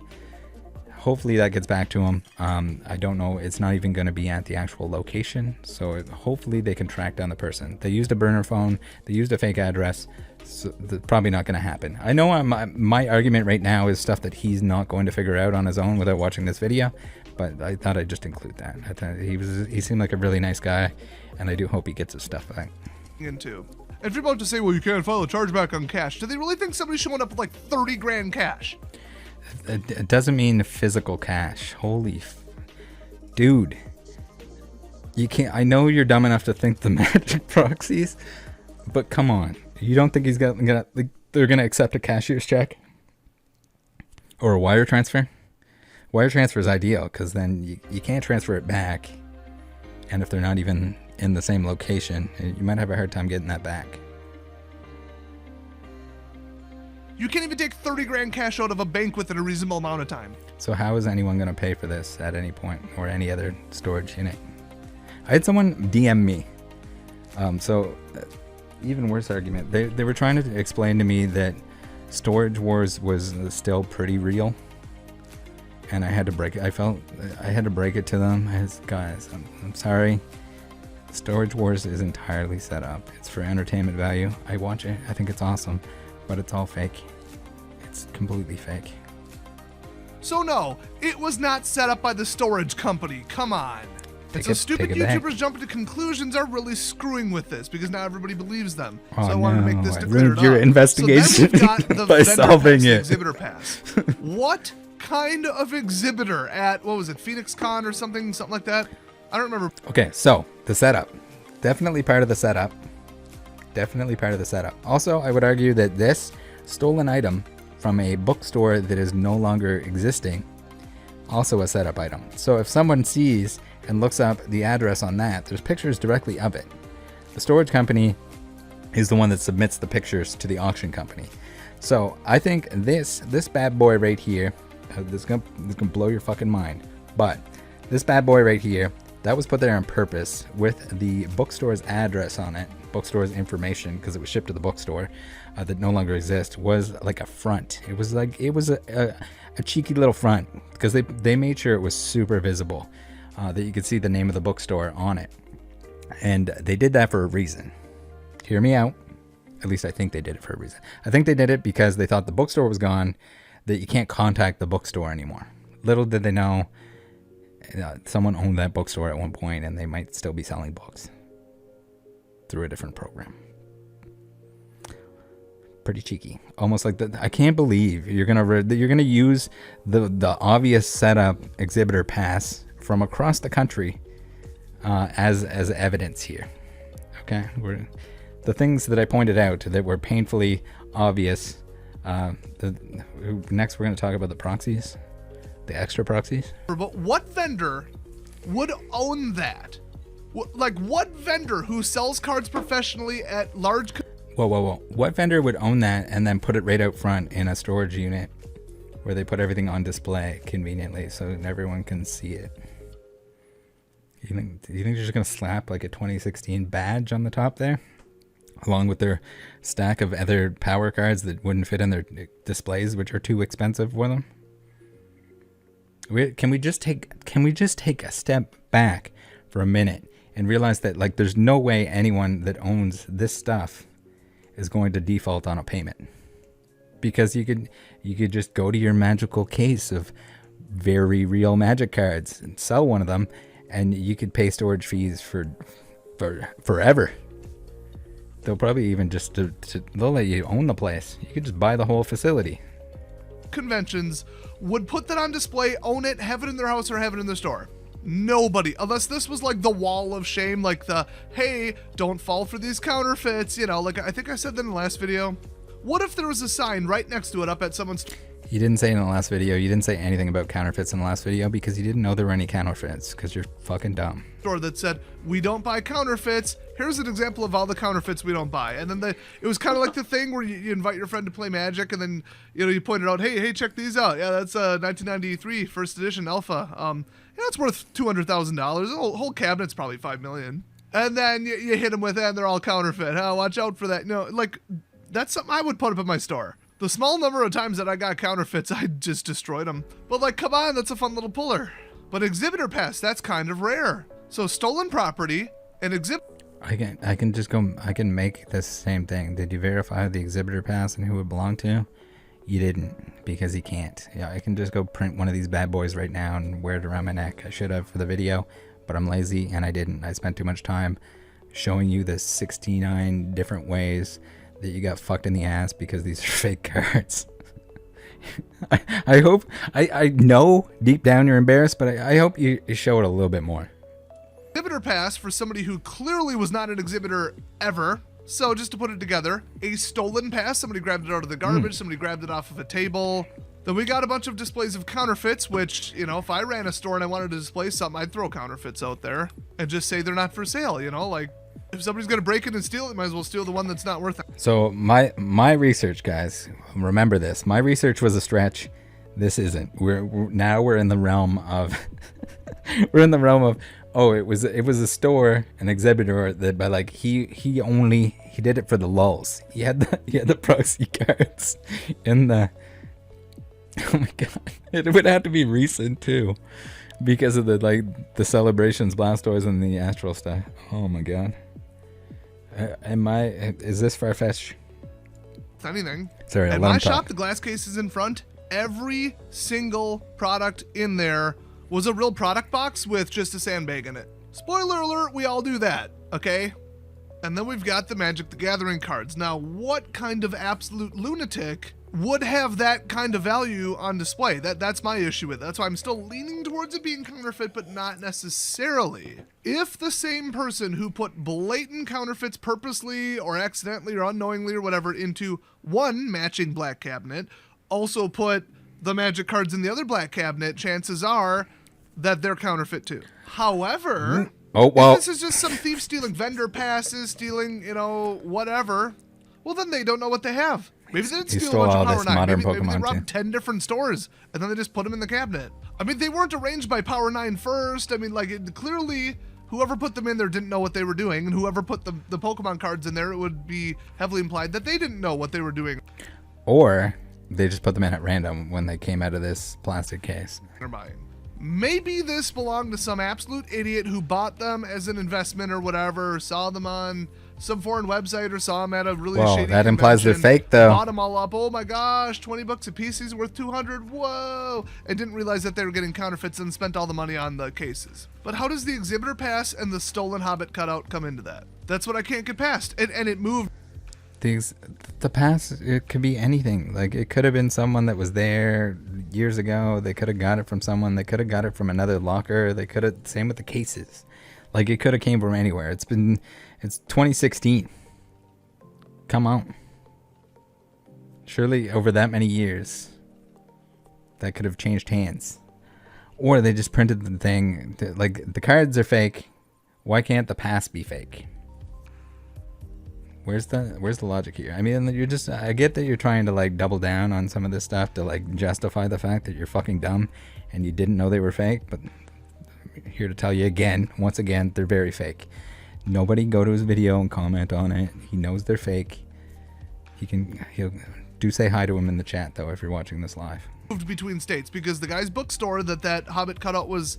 hopefully that gets back to them. I don't know. It's not even going to be at the actual location. So hopefully they can track down the person. They used a burner phone. They used a fake address. So that's probably not going to happen. I know my argument right now is stuff that he's not going to figure out on his own without watching this video. But I thought I'd just include that. I thought he seemed like a really nice guy. And I do hope he gets his stuff back. Into. If you're about to say, well, you can't file a chargeback on cash, do they really think somebody's showing up with like 30 grand cash? It doesn't mean physical cash. Holy dude. You can't. I know you're dumb enough to think the magic proxies, but come on. You don't think they're gonna accept a cashier's check or a wire transfer? Wire transfer is ideal because then you can't transfer it back, and if they're not even in the same location, you might have a hard time getting that back. You can't even take 30 grand cash out of a bank within a reasonable amount of time. So how is anyone going to pay for this at any point or any other storage unit? I had someone DM me. Even worse argument. They were trying to explain to me that Storage Wars was still pretty real. And I had to break it. I felt I had to break it to them. Guys, I'm sorry. Storage Wars is entirely set up. It's for entertainment value. I watch it. I think it's awesome. But it's all fake. It's completely fake. So no, it was not set up by the storage company. Come on. And so stupid YouTubers jumping to conclusions are really screwing with this because now everybody believes them. Oh, so I wanted to make this to clear ruined your investigation so then we've got the by solving pass, it. the exhibitor pass. What kind of exhibitor at, what was it, Phoenix Con or something like that? I don't remember. Okay, so the setup. Definitely part of the setup. Definitely part of the setup. Also, I would argue that this stolen item from a bookstore that is no longer existing, also a setup item. So if someone sees and looks up the address on that, there's pictures directly of it. The storage company is the one that submits the pictures to the auction company. So I think this bad boy right here, this is gonna blow your fucking mind, but this bad boy right here, that was put there on purpose with the bookstore's address on it, bookstore's information, because it was shipped to the bookstore that no longer exists, was like a front. It was a cheeky little front because they made sure it was super visible, that you could see the name of the bookstore on it. And they did that for a reason. Hear me out. At least I think they did it for a reason. I think they did it because they thought the bookstore was gone, that you can't contact the bookstore anymore. Little did they know, someone owned that bookstore at one point and they might still be selling books through a different program. Pretty cheeky. Almost like I can't believe you're gonna use the obvious setup exhibitor pass from across the country as evidence here. Okay, the things that I pointed out that were painfully obvious. Next, we're going to talk about the proxies, the extra proxies. But what vendor would own that? Like, what vendor who sells cards professionally at large... Whoa. What vendor would own that and then put it right out front in a storage unit where they put everything on display conveniently so that everyone can see it? Do you think they're just going to slap like a 2016 badge on the top there? Along with their stack of other power cards that wouldn't fit in their displays, which are too expensive for them. Can we just take a step back for a minute and realize that like there's no way anyone that owns this stuff is going to default on a payment, because you could just go to your magical case of very real magic cards and sell one of them, and you could pay storage fees for forever. They'll probably even they'll let you own the place. You could just buy the whole facility. Conventions would put that on display, own it, have it in their house or have it in their store. Nobody, unless this was like the wall of shame, like the, hey, don't fall for these counterfeits, like I think I said that in the last video. What if there was a sign right next to it up at someone's... You didn't say in the last video, you didn't say anything about counterfeits in the last video because you didn't know there were any counterfeits because you're fucking dumb. Store that said, we don't buy counterfeits. Here's an example of all the counterfeits we don't buy. And then it was kind of like the thing where you invite your friend to play Magic and then, you pointed out, hey, check these out. Yeah, that's 1993 first edition alpha. It's worth $200,000. The whole cabinet's probably $5 million. And then you hit them with it and they're all counterfeit. Watch out for that. Like, that's something I would put up in my store. The small number of times that I got counterfeits, I just destroyed them. But like, come on, that's a fun little puller. But exhibitor pass, that's kind of rare. So stolen property and exhibit. I can just go. I can make this same thing. Did you verify the exhibitor pass and who it belonged to? You didn't, because you can't. Yeah, I can just go print one of these bad boys right now and wear it around my neck. I should have for the video, but I'm lazy and I didn't. I spent too much time showing you the 69 different ways that you got fucked in the ass because these are fake cards. I hope, I know deep down you're embarrassed, but I hope you show it a little bit more. Exhibitor pass for somebody who clearly was not an exhibitor ever. So just to put it together, a stolen pass, somebody grabbed it out of the garbage, somebody grabbed it off of a table. Then we got a bunch of displays of counterfeits, which, you know, if I ran a store and I wanted to display something, I'd throw counterfeits out there and just say they're not for sale, you know, like if somebody's going to break it and steal it, might as well steal the one that's not worth it. So my research, guys, remember this. My research was a stretch. This isn't. We're in the realm of we're in the realm of it was a store, an exhibitor that, but like he did it for the lulz. He had the proxy cards in the. Oh my god! It would have to be recent too, because of the celebrations, Blastoise, and the Astral stuff. Oh my god! Is this Farfetch? Anything. Sorry, at my shop, the glass cases in front, every single product in there was a real product box with just a sandbag in it. Spoiler alert, we all do that, okay? And then we've got the Magic the Gathering cards. Now, what kind of absolute lunatic would have that kind of value on display? That's my issue with it. That's why I'm still leaning towards it being counterfeit, but not necessarily. If the same person who put blatant counterfeits purposely or accidentally or unknowingly or whatever into one matching black cabinet also put the Magic cards in the other black cabinet, chances are that they're counterfeit too. However, if this is just some thief stealing vendor passes, stealing, you know, whatever, well then they don't know what they have. Maybe they didn't steal a bunch of Power 9. Maybe they robbed 10 different stores and then they just put them in the cabinet. I mean, they weren't arranged by Power 9 first. I mean, like, clearly whoever put them in there didn't know what they were doing, and whoever put the Pokemon cards in there, it would be heavily implied that they didn't know what they were doing. Or they just put them in at random when they came out of this plastic case. Maybe this belonged to some absolute idiot who bought them as an investment or whatever, or saw them on some foreign website or saw them at a really shady that implies they're fake though. Bought them all up. Oh my gosh, 20 bucks a piece, these are worth 200. Whoa! And didn't realize that they were getting counterfeits and spent all the money on the cases. But how does the exhibitor pass and the stolen hobbit cutout come into that? That's what I can't get past. And it moved. The pass, it could be anything. Like, it could have been someone that was there years ago. They could have got it from someone. They could have got it from another locker. They could have, same with the cases. Like, it could have came from anywhere. It's 2016. Come on. Surely over that many years, that could have changed hands. Or they just printed the thing. Like, the cards are fake. Why can't the pass be fake? Where's the logic here? I mean, I get that you're trying to like double down on some of this stuff to like justify the fact that you're fucking dumb and you didn't know they were fake, but I'm here to tell you once again, they're very fake. Nobody go to his video and comment on it. He knows they're fake. He'll say hi to him in the chat though if you're watching this live. Moved between states because the guy's bookstore that Hobbit cutout was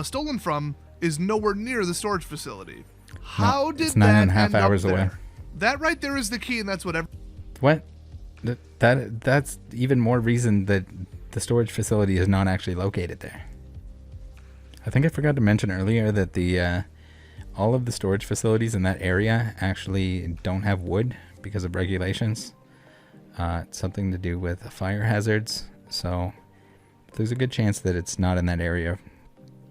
stolen from is nowhere near the storage facility. How did it's that 9.5 hours away? Away. That right there is the key, and that's what What? That's even more reason that the storage facility is not actually located there. I think I forgot to mention earlier that the all of the storage facilities in that area actually don't have wood because of regulations. It's something to do with fire hazards, so there's a good chance that it's not in that area.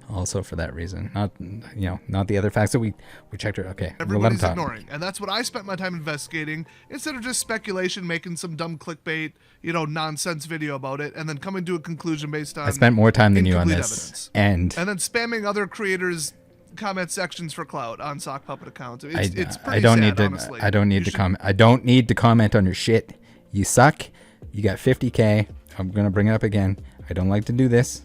Also for that reason, not the other facts that we checked. Okay, everybody's ignoring, and that's what I spent my time investigating instead of just speculation, making some dumb clickbait, nonsense video about it, and then coming to a conclusion based on. I spent more time than you on this, evidence. and then spamming other creators' comment sections for clout on sock puppet accounts. It's pretty I don't sad, need to. honestly. I don't need to comment. I don't need to comment on your shit. You suck. You got 50K. I'm gonna bring it up again. I don't like to do this.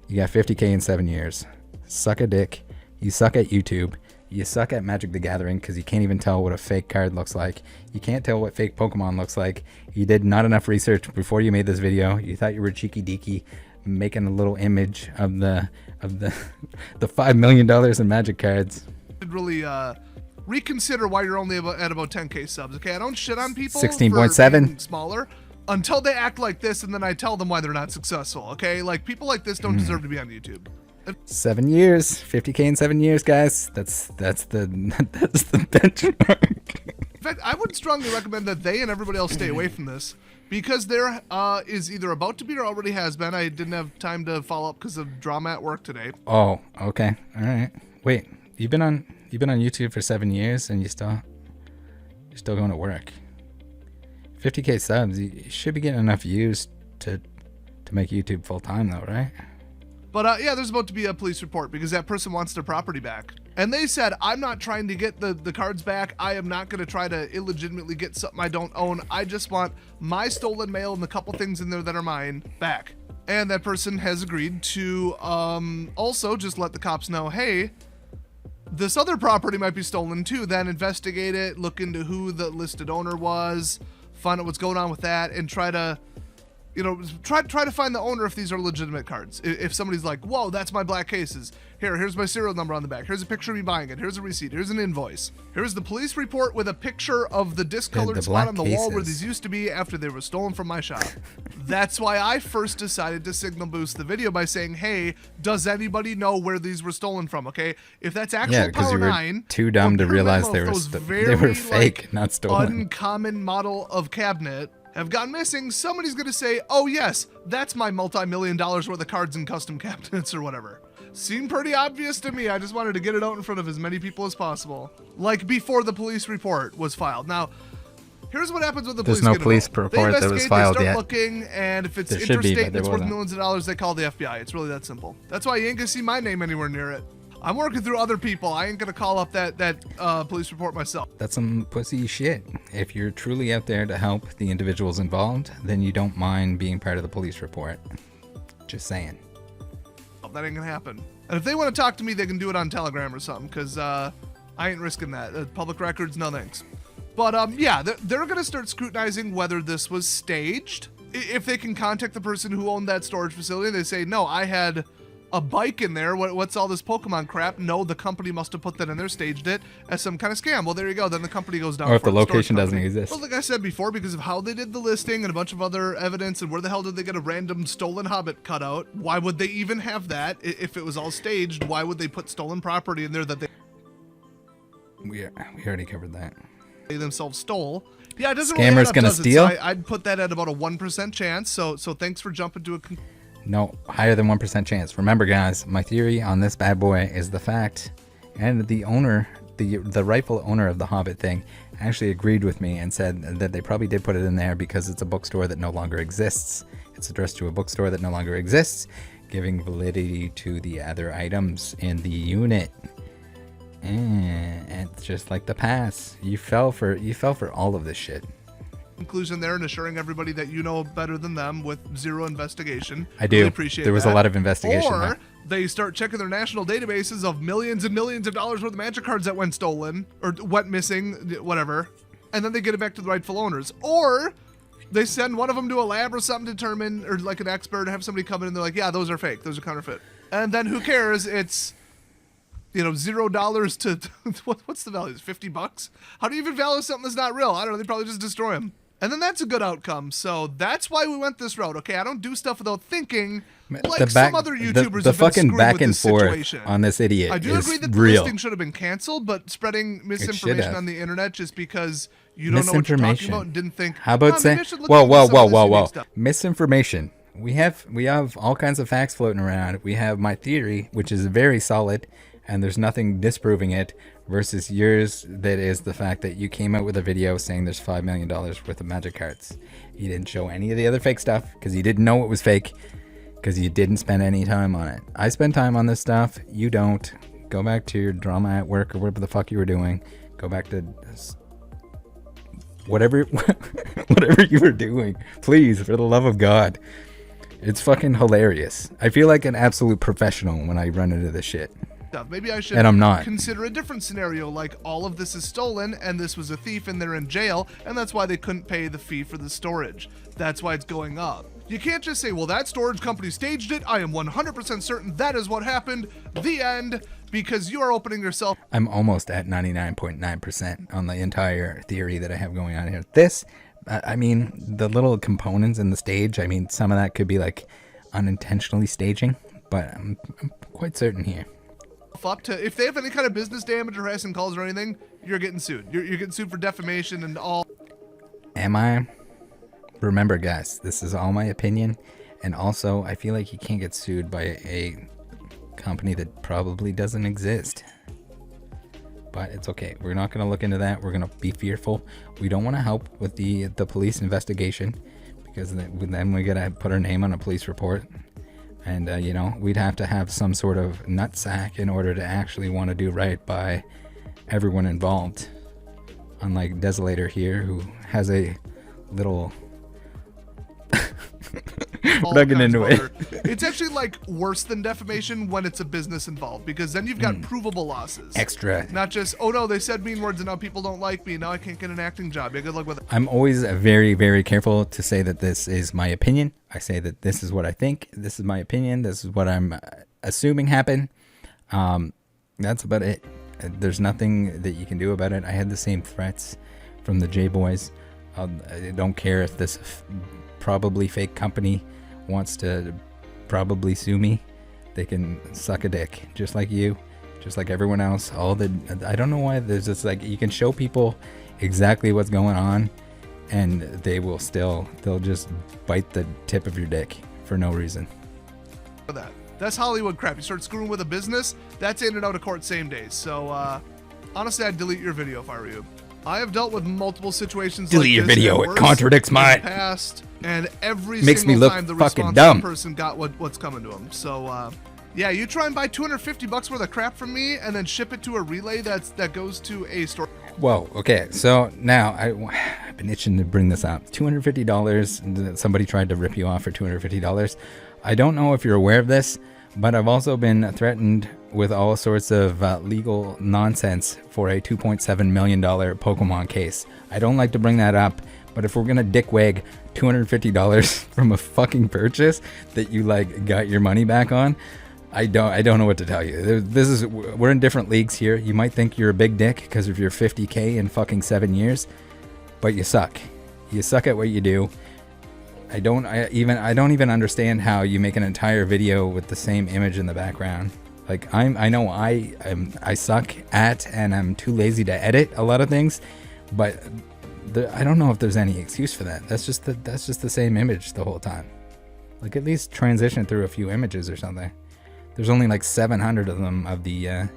You got 50K in 7 years. Suck a dick. You suck at YouTube. You suck at Magic the Gathering because you can't even tell what a fake card looks like. You can't tell what fake Pokemon looks like. You did not enough research before you made this video. You thought you were cheeky deeky, making a little image of the the $5 million in Magic cards. Really reconsider why you're only at about 10k subs. Okay, I don't shit on people 16.7 smaller until they act like this, and then I tell them why they're not successful. Okay, like people like this don't deserve to be on YouTube. 7 years, 50k in 7 years, guys. That's the benchmark. In fact, I would strongly recommend that they and everybody else stay away from this, because there is either about to be or already has been. I didn't have time to follow up because of drama at work today. Oh, okay, all right. Wait, you've been on YouTube for 7 years and you're still going to work. 50k subs. You should be getting enough views to make YouTube full time, though, right? But yeah, there's about to be a police report because that person wants their property back. And they said, I'm not trying to get the cards back. I am not going to try to illegitimately get something I don't own. I just want my stolen mail and the couple things in there that are mine back. And that person has agreed to also just let the cops know, hey, this other property might be stolen too. Then investigate it, look into who the listed owner was, find out what's going on with that, and try to, you know, try to find the owner if these are legitimate cards. If somebody's like, whoa, that's my black cases. Here's my serial number on the back. Here's a picture of me buying it. Here's a receipt. Here's an invoice. Here's the police report with a picture of the discolored spot on the wall where these used to be after they were stolen from my shop. That's why I first decided to signal boost the video by saying, hey, does anybody know where these were stolen from? Okay, if that's actual Power 9, too dumb to realize they were fake, not stolen. Uncommon model of cabinet have gone missing, somebody's gonna say, oh yes, that's my multi-million dollars worth of cards and custom cabinets or whatever. Seemed pretty obvious to me. I just wanted to get it out in front of as many people as possible. Like before the police report was filed. Now, here's what happens with the police. There's no police report that was filed yet. They start looking, and if it's interstate and it's worth millions of dollars, they call the FBI. It's really that simple. That's why you ain't gonna see my name anywhere near it. I'm working through other people. I ain't gonna call up that police report myself. That's some pussy shit. If you're truly out there to help the individuals involved, then you don't mind being part of the police report. Just saying. That ain't gonna happen. And if they want to talk to me, they can do it on Telegram or something, because I ain't risking that. Public records, no thanks. But yeah, they're gonna start scrutinizing whether this was staged. If they can contact the person who owned that storage facility, they say, no, I had a bike in there. What's all this Pokemon crap? No, the company must have put that in there, staged it as some kind of scam. Well, there you go. Then the company goes down. Or if the location doesn't exist. Well, like I said before, because of how they did the listing and a bunch of other evidence, and where the hell did they get a random stolen hobbit cutout? Why would they even have that if it was all staged? Why would they put stolen property in there that we already covered that. They themselves stole? Yeah, it doesn't. Scammers gonna steal. So I'd put that at about a 1% chance. So thanks for jumping to a. No, higher than 1% chance. Remember, guys, my theory on this bad boy is the fact, and the owner, the rightful owner of the Hobbit thing, actually agreed with me and said that they probably did put it in there because it's a bookstore that no longer exists. It's addressed to a bookstore that no longer exists, giving validity to the other items in the unit. And it's just like the pass. You fell for all of this shit. Conclusion there, and assuring everybody that you know better than them with zero investigation. I do. Really appreciate there was that. A lot of investigation. Or there. They start checking their national databases of millions and millions of dollars worth of Magic cards that went stolen or went missing, whatever, and then they get it back to the rightful owners. Or they send one of them to a lab or something to determine, or like an expert, have somebody come in and they're like, yeah, those are fake, those are counterfeit. And then who cares? It's, you know, $0 to what's the value? $50? How do you even value something that's not real? I don't know. They probably just destroy them. And then that's a good outcome. So that's why we went this route. Okay, I don't do stuff without thinking, like some other YouTubers the have been fucking back and forth situation. On this idiot. I do agree that the real. listing should have been canceled, but spreading misinformation on the internet just because you don't know what you're talking about and didn't think. How about saying, whoa, misinformation. We have all kinds of facts floating around. We have my theory, which is very solid, and there's nothing disproving it, versus yours that is the fact that you came out with a video saying there's $5 million worth of Magic cards. You didn't show any of the other fake stuff because you didn't know it was fake, because you didn't spend any time on it. I spend time on this stuff. You don't. Go back to your drama at work or whatever the fuck you were doing. Go back to whatever you were doing. Please, for the love of God. It's fucking hilarious. I feel like an absolute professional when I run into this shit. Maybe I should And I'm not. consider a different scenario, like all of this is stolen and this was a thief and they're in jail, and that's why they couldn't pay the fee for the storage. That's why it's going up. You can't just say, well, that storage company staged it. I am 100% certain that is what happened. The end. Because you are opening yourself. I'm almost at 99.9% on the entire theory that I have going on here. This, I mean, the little components in the stage, I mean, some of that could be like unintentionally staging, but I'm quite certain here. Up to, if they have any kind of business damage or harassing calls or anything, you're getting sued. You're getting sued for defamation and all. Am I? Remember, guys, this is all my opinion. And also, I feel like you can't get sued by a company that probably doesn't exist. But it's okay. We're not going to look into that. We're going to be fearful. We don't want to help with the police investigation, because then we got to put our name on a police report. And, you know, we'd have to have some sort of nutsack in order to actually want to do right by everyone involved. Unlike Desolator here, who has a little... We're not getting into it. It's actually like worse than defamation when it's a business involved, because then you've got provable losses. Extra. Not just, oh no, they said mean words and now people don't like me. Now I can't get an acting job. Yeah, good luck with it. I'm always very, very careful to say that this is my opinion. I say that this is what I think. This is my opinion. This is what I'm assuming happened. That's about it. There's nothing that you can do about it. I had the same threats from the J-Boys. I don't care if this probably fake company wants to probably sue me. They can suck a dick, just like you, just like everyone else. I don't know why there's just like, you can show people exactly what's going on and they'll just bite the tip of your dick for no reason. That's Hollywood crap. You start screwing with a business, that's in and out of court same day. So honestly, I'd delete your video if I were you. I have dealt with multiple situations delete like your this video. It contradicts mine. Past, and every Makes single me look time the fucking responsible dumb. person got what's coming to them. So yeah, you try and buy $250 worth of crap from me and then ship it to a relay that goes to a store. Whoa, okay, so now I've been itching to bring this up. $250, somebody tried to rip you off for $250. I don't know if you're aware of this, but I've also been threatened with all sorts of legal nonsense for a $2.7 million Pokemon case. I don't like to bring that up, but if we're gonna dickwag $250 from a fucking purchase that you like got your money back on, I don't know what to tell you. We're in different leagues here. You might think you're a big dick because of your 50K in fucking 7 years, but you suck. You suck at what you do. I don't even understand how you make an entire video with the same image in the background. Like I know I suck at, and I'm too lazy to edit a lot of things, but I don't know if there's any excuse for that. That's just the same image the whole time. Like, at least transition through a few images or something. There's only like 700 of them of the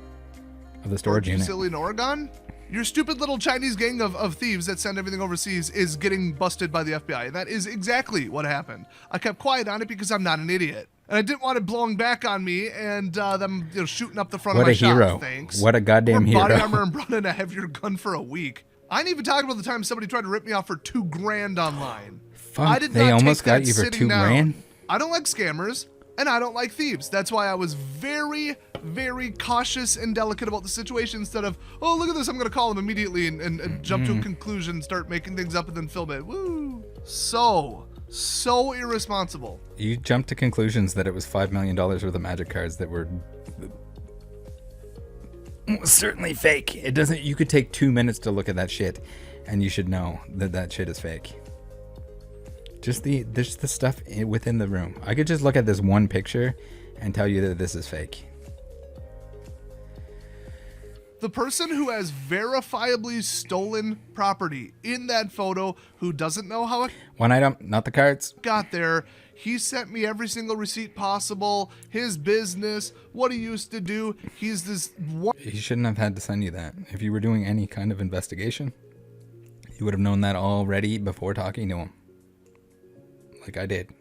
storage unit. Silly in Oregon? Your stupid little Chinese gang of thieves that send everything overseas is getting busted by the FBI. And that is exactly what happened. I kept quiet on it because I'm not an idiot. And I didn't want it blowing back on me and them shooting up the front of my shop. What a hero. Thanks. What a goddamn hero. Body armor and brought in a heavier gun for a week. I ain't even talking about the time somebody tried to rip me off for $2,000 online. Fuck, I did they not almost take got that you for sitting $2,000? down. I don't like scammers. And I don't like thieves. That's why I was very, very cautious and delicate about the situation, instead of, oh, look at this, I'm going to call him immediately and jump to a conclusion, start making things up and then film it. Woo! So irresponsible. You jumped to conclusions that it was $5 million worth of magic cards that were certainly fake. It doesn't. You could take 2 minutes to look at that shit, and you should know that shit is fake. There's the stuff within the room. I could just look at this one picture and tell you that this is fake. The person who has verifiably stolen property in that photo, who doesn't know how it One item, not the cards. got there, he sent me every single receipt possible, his business, what he used to do. He's this one. He shouldn't have had to send you that. If you were doing any kind of investigation, you would have known that already before talking to him. Like I did.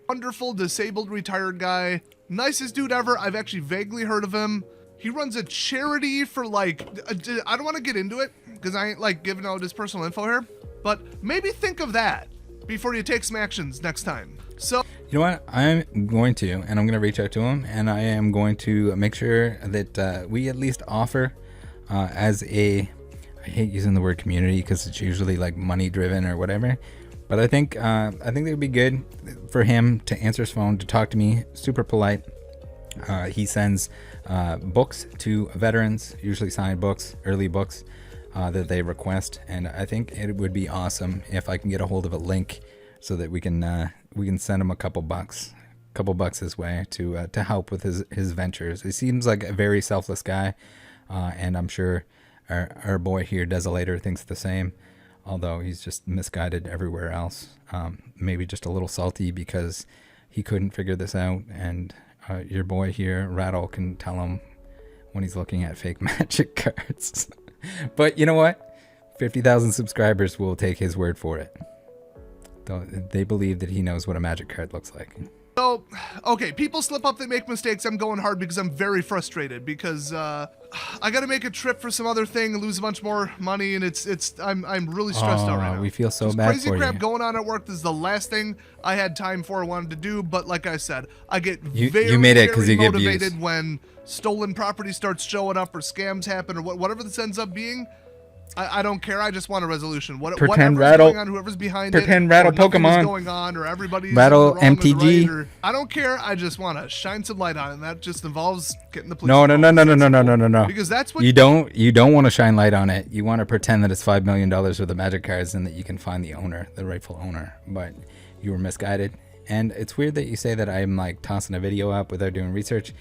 Wonderful disabled retired guy, nicest dude ever. I've actually vaguely heard of him. He runs a charity for I don't want to get into it because I ain't like giving out his personal info here, but maybe think of that before you take some actions next time. So You know what? I'm going to, and I'm going to reach out to him, and I am going to make sure that we at least offer as a, I hate using the word community because it's usually like money driven or whatever, but I think it would be good for him to answer his phone, to talk to me, super polite. He sends books to veterans, usually signed books, early books that they request, and I think it would be awesome if I can get a hold of a link so that we can send him a couple bucks his way to help with his ventures. He seems like a very selfless guy, and I'm sure our boy here, Desolator, thinks the same, although he's just misguided everywhere else. Maybe just a little salty because he couldn't figure this out, and your boy here, Rattle, can tell him when he's looking at fake magic cards. But you know what? 50,000 subscribers will take his word for it. They believe that he knows what a magic card looks like. So, okay, people slip up, they make mistakes. I'm going hard because I'm very frustrated because I got to make a trip for some other thing and lose a bunch more money, and I'm really stressed out right now. We feel so There's bad crazy for crap you. going on at work. This is the last thing I had time for or wanted to do, but like I said, I get You very made it 'cause you get views. motivated when stolen property starts showing up or scams happen or whatever this ends up being. I don't care. I just want a resolution. Pretend Whatever's Rattle- going on, whoever's behind pretend it, Rattle or nothing is Pokemon. going on, or everybody's Rattle in the wrong or the MTG. right, or I don't care. I just want to shine some light on it, and that just involves getting the police. No. involved. Because that's what you don't want to shine light on it. You want to pretend that it's $5 million worth of magic cards and that you can find the owner, the rightful owner. But you were misguided. And it's weird that you say that I'm like tossing a video up without doing research,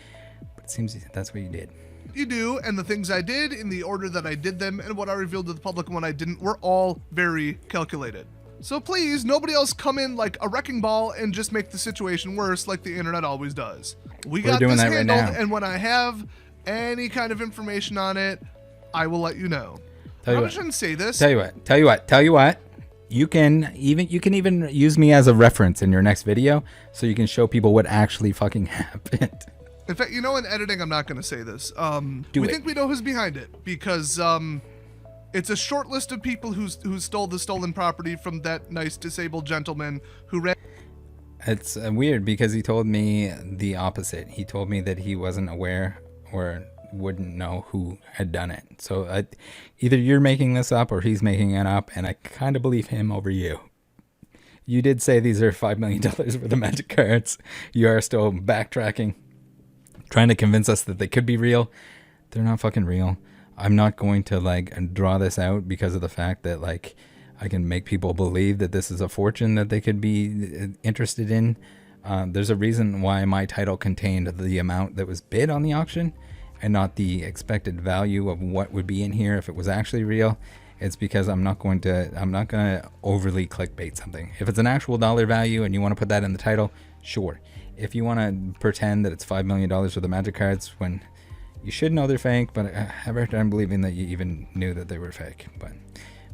but it seems that's what you did. you do, and the things I did in the order that I did them, and what I revealed to the public and what I didn't, were all very calculated. So please, nobody else come in like a wrecking ball and just make the situation worse like the internet always does. We got doing this that right handled, now. and when I have any kind of information on it, I will let you know. Tell you I what. shouldn't say this. Tell you what. You can even use me as a reference in your next video, so you can show people what actually fucking happened. In fact, in editing, I'm not going to say this. Do we it. think we know who's behind it because it's a short list of people who stole the stolen property from that nice disabled gentleman who ran. It's weird because he told me the opposite. He told me that he wasn't aware or wouldn't know who had done it. So either you're making this up or he's making it up, and I kind of believe him over you. You did say these are $5 million worth of magic cards. You are still backtracking, trying to convince us that they could be real. They're not fucking real. I'm not going to draw this out because of the fact that I can make people believe that this is a fortune that they could be interested in. There's a reason why my title contained the amount that was bid on the auction and not the expected value of what would be in here if it was actually real. It's because I'm not going to overly clickbait something. If it's an actual dollar value and you want to put that in the title, sure. If you want to pretend that it's $5 million worth of magic cards when you should know they're fake, but I have a hard time believing that you even knew that they were fake. But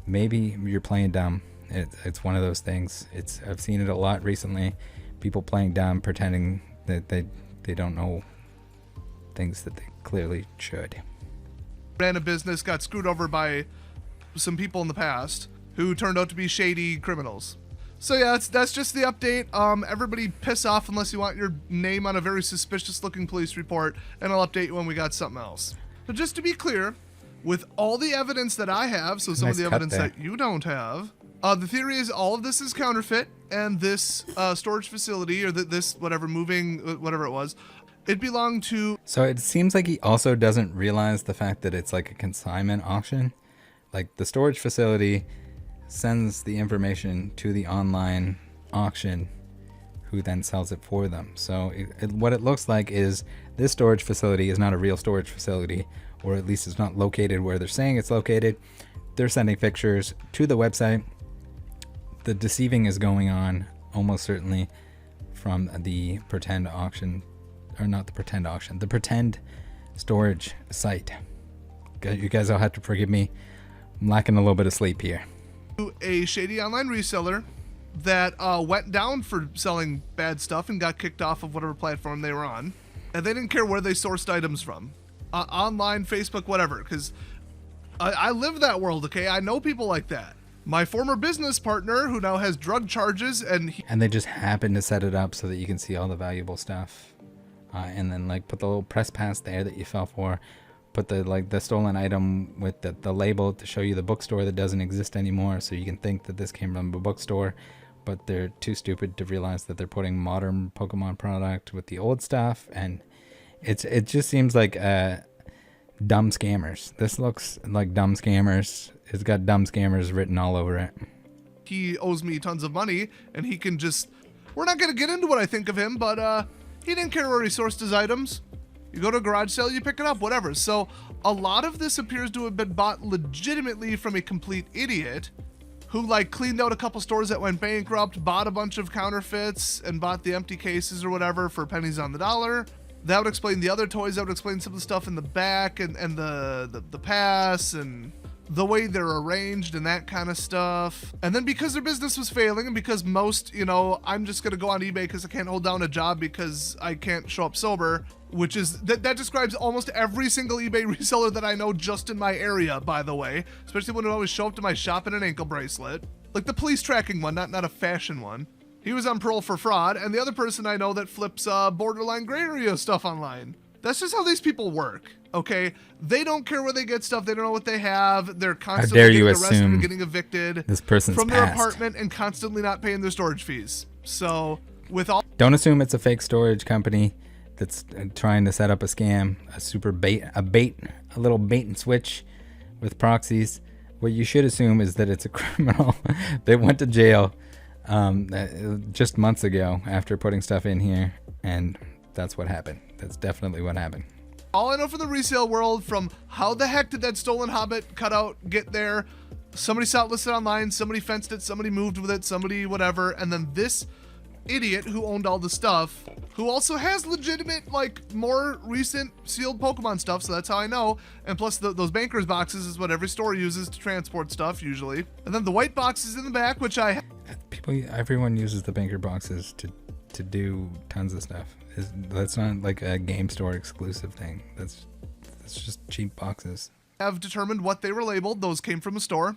maybe you're playing dumb. It's one of those things. I've seen it a lot recently. People playing dumb, pretending that they don't know things that they clearly should. Ran a business, got screwed over by some people in the past who turned out to be shady criminals. So yeah, that's just the update. Everybody piss off unless you want your name on a very suspicious looking police report, and I'll update you when we got something else. So just to be clear, with all the evidence that I have, so some Nice of the cut evidence there. that you don't have, the theory is all of this is counterfeit, and this storage facility, or this whatever whatever it was, it belonged to. So it seems like he also doesn't realize the fact that it's like a consignment auction. Like the storage facility sends the information to the online auction, who then sells it for them. So what it looks like is this storage facility is not a real storage facility, or at least it's not located where they're saying it's located. They're sending pictures to the website. The deceiving is going on almost certainly from the pretend auction, or not the pretend auction, the pretend storage site. You guys all have to forgive me. I'm lacking a little bit of sleep here. A shady online reseller that went down for selling bad stuff and got kicked off of whatever platform they were on, and they didn't care where they sourced items from, online, Facebook, whatever, because I live that world. Okay, I know people like that. My former business partner, who now has drug charges, and they just happen to set it up so that you can see all the valuable stuff, and then like put the little press pass there that you fell for, put the stolen item with the label to show you the bookstore that doesn't exist anymore, so you can think that this came from a bookstore, but they're too stupid to realize that they're putting modern Pokemon product with the old stuff, and it just seems like dumb scammers. This looks like dumb scammers. It's got dumb scammers written all over it. He owes me tons of money, and he can just... We're not going to get into what I think of him, but he didn't care where he sourced his items. You go to a garage sale, you pick it up, whatever. So a lot of this appears to have been bought legitimately from a complete idiot who like cleaned out a couple stores that went bankrupt, bought a bunch of counterfeits, and bought the empty cases or whatever for pennies on the dollar. That would explain the other toys. That would explain some of the stuff in the back and the pass and the way they're arranged and that kind of stuff. And then because their business was failing and because most, I'm just going to go on eBay because I can't hold down a job because I can't show up sober, which is, that describes almost every single eBay reseller that I know just in my area, by the way, especially when I always show up to my shop in an ankle bracelet. Like the police tracking one, not a fashion one. He was on parole for fraud, and the other person I know that flips borderline gray area stuff online. That's just how these people work, okay? They don't care where they get stuff. They don't know what they have. They're constantly getting arrested and getting evicted this person's from their past. apartment and constantly not paying their storage fees. So with all... Don't assume it's a fake storage company that's trying to set up a scam, a little bait and switch with proxies. What you should assume is that it's a criminal. They went to jail just months ago after putting stuff in here, and that's what happened. That's definitely what happened. All I know from the resale world, from how the heck did that stolen hobbit cutout get there? Somebody saw it listed online, somebody fenced it, somebody moved with it, somebody whatever, and then this idiot who owned all the stuff, who also has legitimate, like, more recent sealed Pokemon stuff, so that's how I know, and plus those banker's boxes is what every store uses to transport stuff, usually. And then the white boxes in the back, which everyone uses the banker boxes to do tons of stuff. That's not like a game store exclusive thing. That's just cheap boxes. Have determined what they were labeled. Those came from a store.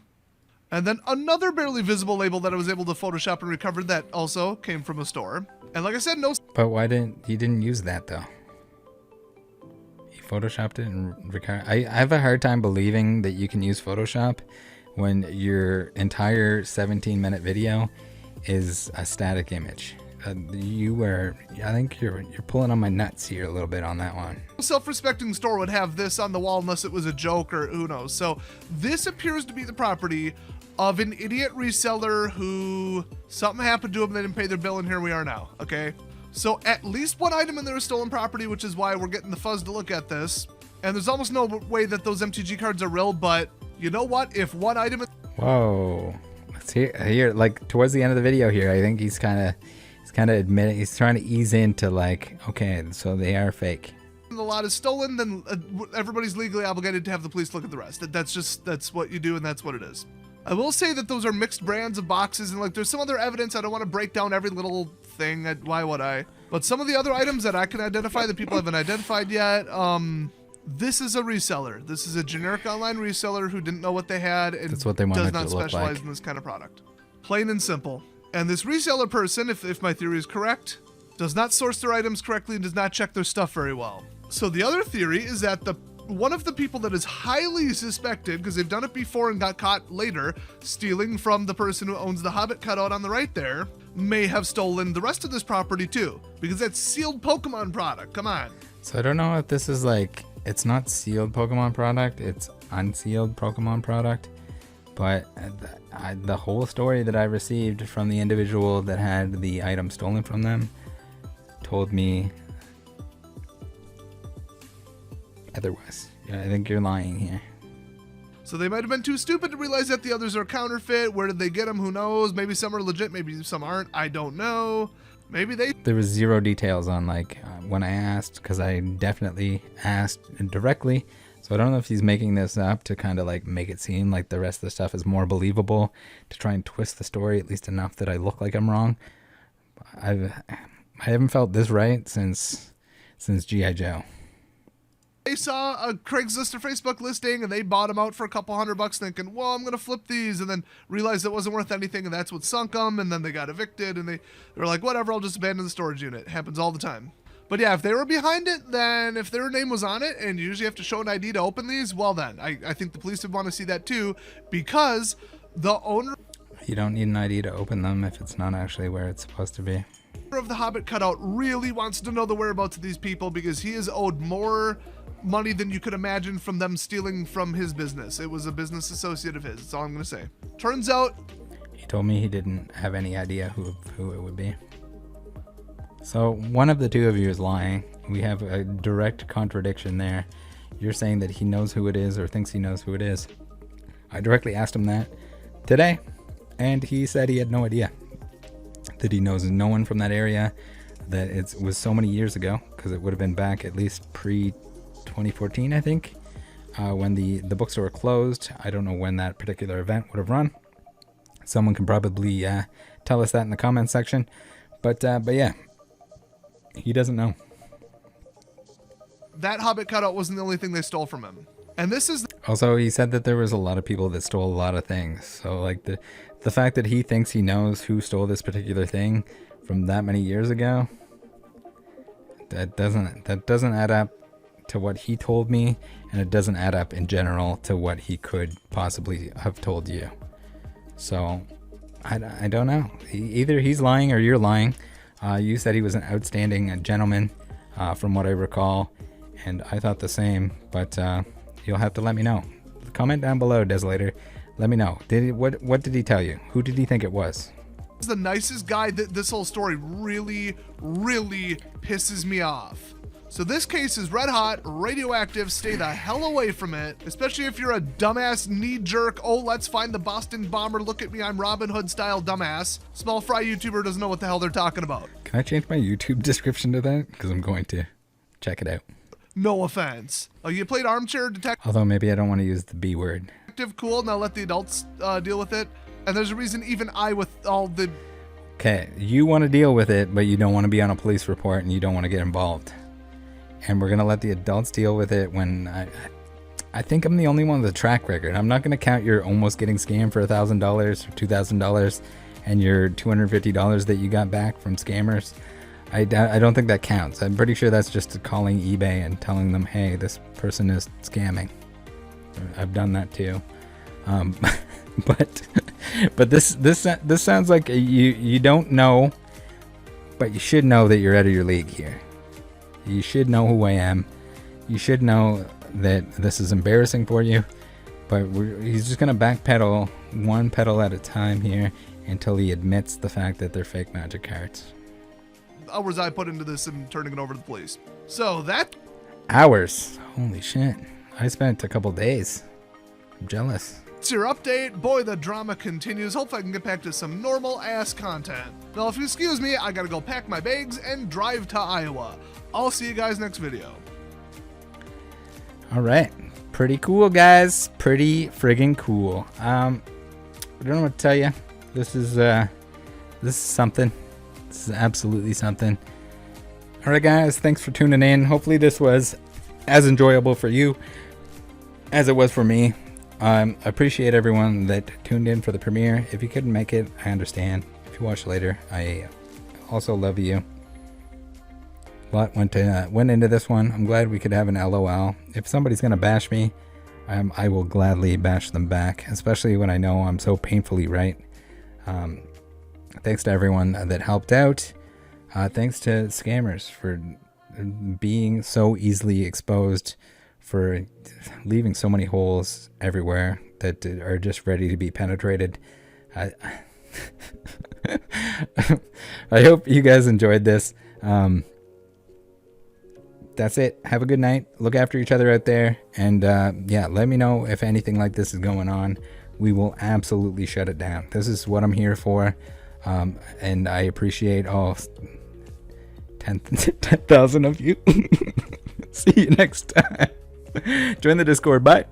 And then another barely visible label that I was able to Photoshop and recover that also came from a store. And like I said, no... But why didn't use that though? He Photoshopped it and recovered. I have a hard time believing that you can use Photoshop when your entire 17-minute video is a static image. I think you're pulling on my nuts here a little bit on that one. No self-respecting store would have this on the wall unless it was a joke or who knows. So this appears to be the property of an idiot reseller who something happened to him, they didn't pay their bill, and here we are now, okay? So at least one item in there is stolen property, which is why we're getting the fuzz to look at this. And there's almost no way that those MTG cards are real, but you know what? If one item... Whoa. Let's hear, like, towards the end of the video here, I think he's kind of admitting, he's trying to ease into like, okay, so they are fake. The lot is stolen, then everybody's legally obligated to have the police look at the rest. That's what you do, and that's what it is. I will say that those are mixed brands of boxes, and like there's some other evidence. I don't want to break down every little thing. Why would I? But some of the other items that I can identify that people haven't identified yet, this is a reseller. This is a generic online reseller who didn't know what they had and that's what they wanted does not to look specialize like. in this kind of product. Plain and simple. And this reseller person, if my theory is correct, does not source their items correctly and does not check their stuff very well. So the other theory is that one of the people that is highly suspected, because they've done it before and got caught later, stealing from the person who owns the hobbit cutout on the right there, may have stolen the rest of this property too, because that's sealed Pokemon product. Come on. So I don't know if this is like, it's not sealed Pokemon product, it's unsealed Pokemon product. But the whole story that I received from the individual that had the item stolen from them told me otherwise. I think you're lying here. So they might have been too stupid to realize that the others are counterfeit. Where did they get them? Who knows? Maybe some are legit, maybe some aren't. I don't know. Maybe they... There was zero details on like when I asked, because I definitely asked directly. So I don't know if he's making this up to kind of like make it seem like the rest of the stuff is more believable, to try and twist the story at least enough that I look like I'm wrong. I haven't felt this right since G.I. Joe. They saw a Craigslist or Facebook listing and they bought them out for a couple $100 thinking, well, I'm going to flip these, and then realized it wasn't worth anything, and that's what sunk them, and then they got evicted, and they were like, whatever, I'll just abandon the storage unit. It happens all the time. But yeah, if they were behind it, then if their name was on it, and you usually have to show an ID to open these, well then, I think the police would want to see that too, because the owner... You don't need an ID to open them if it's not actually where it's supposed to be. ...of the Hobbit cutout really wants to know the whereabouts of these people because he is owed more money than you could imagine from them stealing from his business. It was a business associate of his. That's all I'm going to say. Turns out... He told me he didn't have any idea who it would be. So one of the two of you is lying. We have a direct contradiction there. You're saying that he knows who it is or thinks he knows who it is. I directly asked him that today, and he said he had no idea. That he knows no one from that area, that it was so many years ago, because it would have been back at least pre-2014, I think, when the bookstore closed. I don't know when that particular event would have run. Someone can probably tell us that in the comments section. But yeah, he doesn't know. That Hobbit cutout wasn't the only thing they stole from him. And this is... Also, he said that there was a lot of people that stole a lot of things. So, like, the fact that he thinks he knows who stole this particular thing from that many years ago, that doesn't add up to what he told me, and it doesn't add up in general to what he could possibly have told you. So, I don't know. Either he's lying or you're lying. You said he was an outstanding gentleman, from what I recall, and I thought the same, but you'll have to let me know. Comment down below, Desolator. Let me know. What did he tell you? Who did he think it was? He's the nicest guy. This whole story really, really pisses me off. So this case is red hot, radioactive, stay the hell away from it, especially if you're a dumbass knee-jerk, oh, let's find the Boston bomber, look at me, I'm Robin Hood style dumbass. Small fry YouTuber doesn't know what the hell they're talking about. Can I change my YouTube description to that? Because I'm going to. Check it out. No offense. You played Armchair Detective. Although maybe I don't want to use the B word. Cool, now let the adults deal with it. And there's a reason even I, with all the... Okay, you want to deal with it, but you don't want to be on a police report and you don't want to get involved. And we're going to let the adults deal with it when I think I'm the only one with a track record. I'm not going to count your almost getting scammed for $1,000 or $2,000 and your $250 that you got back from scammers. I don't think that counts. I'm pretty sure that's just calling eBay and telling them, hey, this person is scamming. I've done that too. But this sounds like you don't know, but you should know that you're out of your league here. You should know who I am. You should know that this is embarrassing for you, but he's just gonna backpedal one pedal at a time here until he admits the fact that they're fake magic cards. Hours I put into this and turning it over to the police. So that... Hours? Holy shit. I spent a couple days. I'm jealous. It's your update. Boy, the drama continues. Hopefully I can get back to some normal ass content. Now, if you excuse me, I gotta go pack my bags and drive to Iowa. I'll see you guys next video. All right. Pretty cool, guys. Pretty friggin' cool. I don't know what to tell you. This is something. This is absolutely something. All right, guys. Thanks for tuning in. Hopefully this was as enjoyable for you as it was for me. I appreciate everyone that tuned in for the premiere. If you couldn't make it, I understand. If you watch later, I also love you. A lot went into this one. I'm glad we could have an LOL. If somebody's gonna bash me, I will gladly bash them back, especially when I know I'm so painfully right. Thanks to everyone that helped out. Thanks to scammers for being so easily exposed, for leaving so many holes everywhere that are just ready to be penetrated. I hope you guys enjoyed this. That's it. Have a good night. Look after each other out there. And yeah, let me know if anything like this is going on. We will absolutely shut it down. This is what I'm here for. And I appreciate all 10,000 of you. See you next time. Join the Discord. Bye.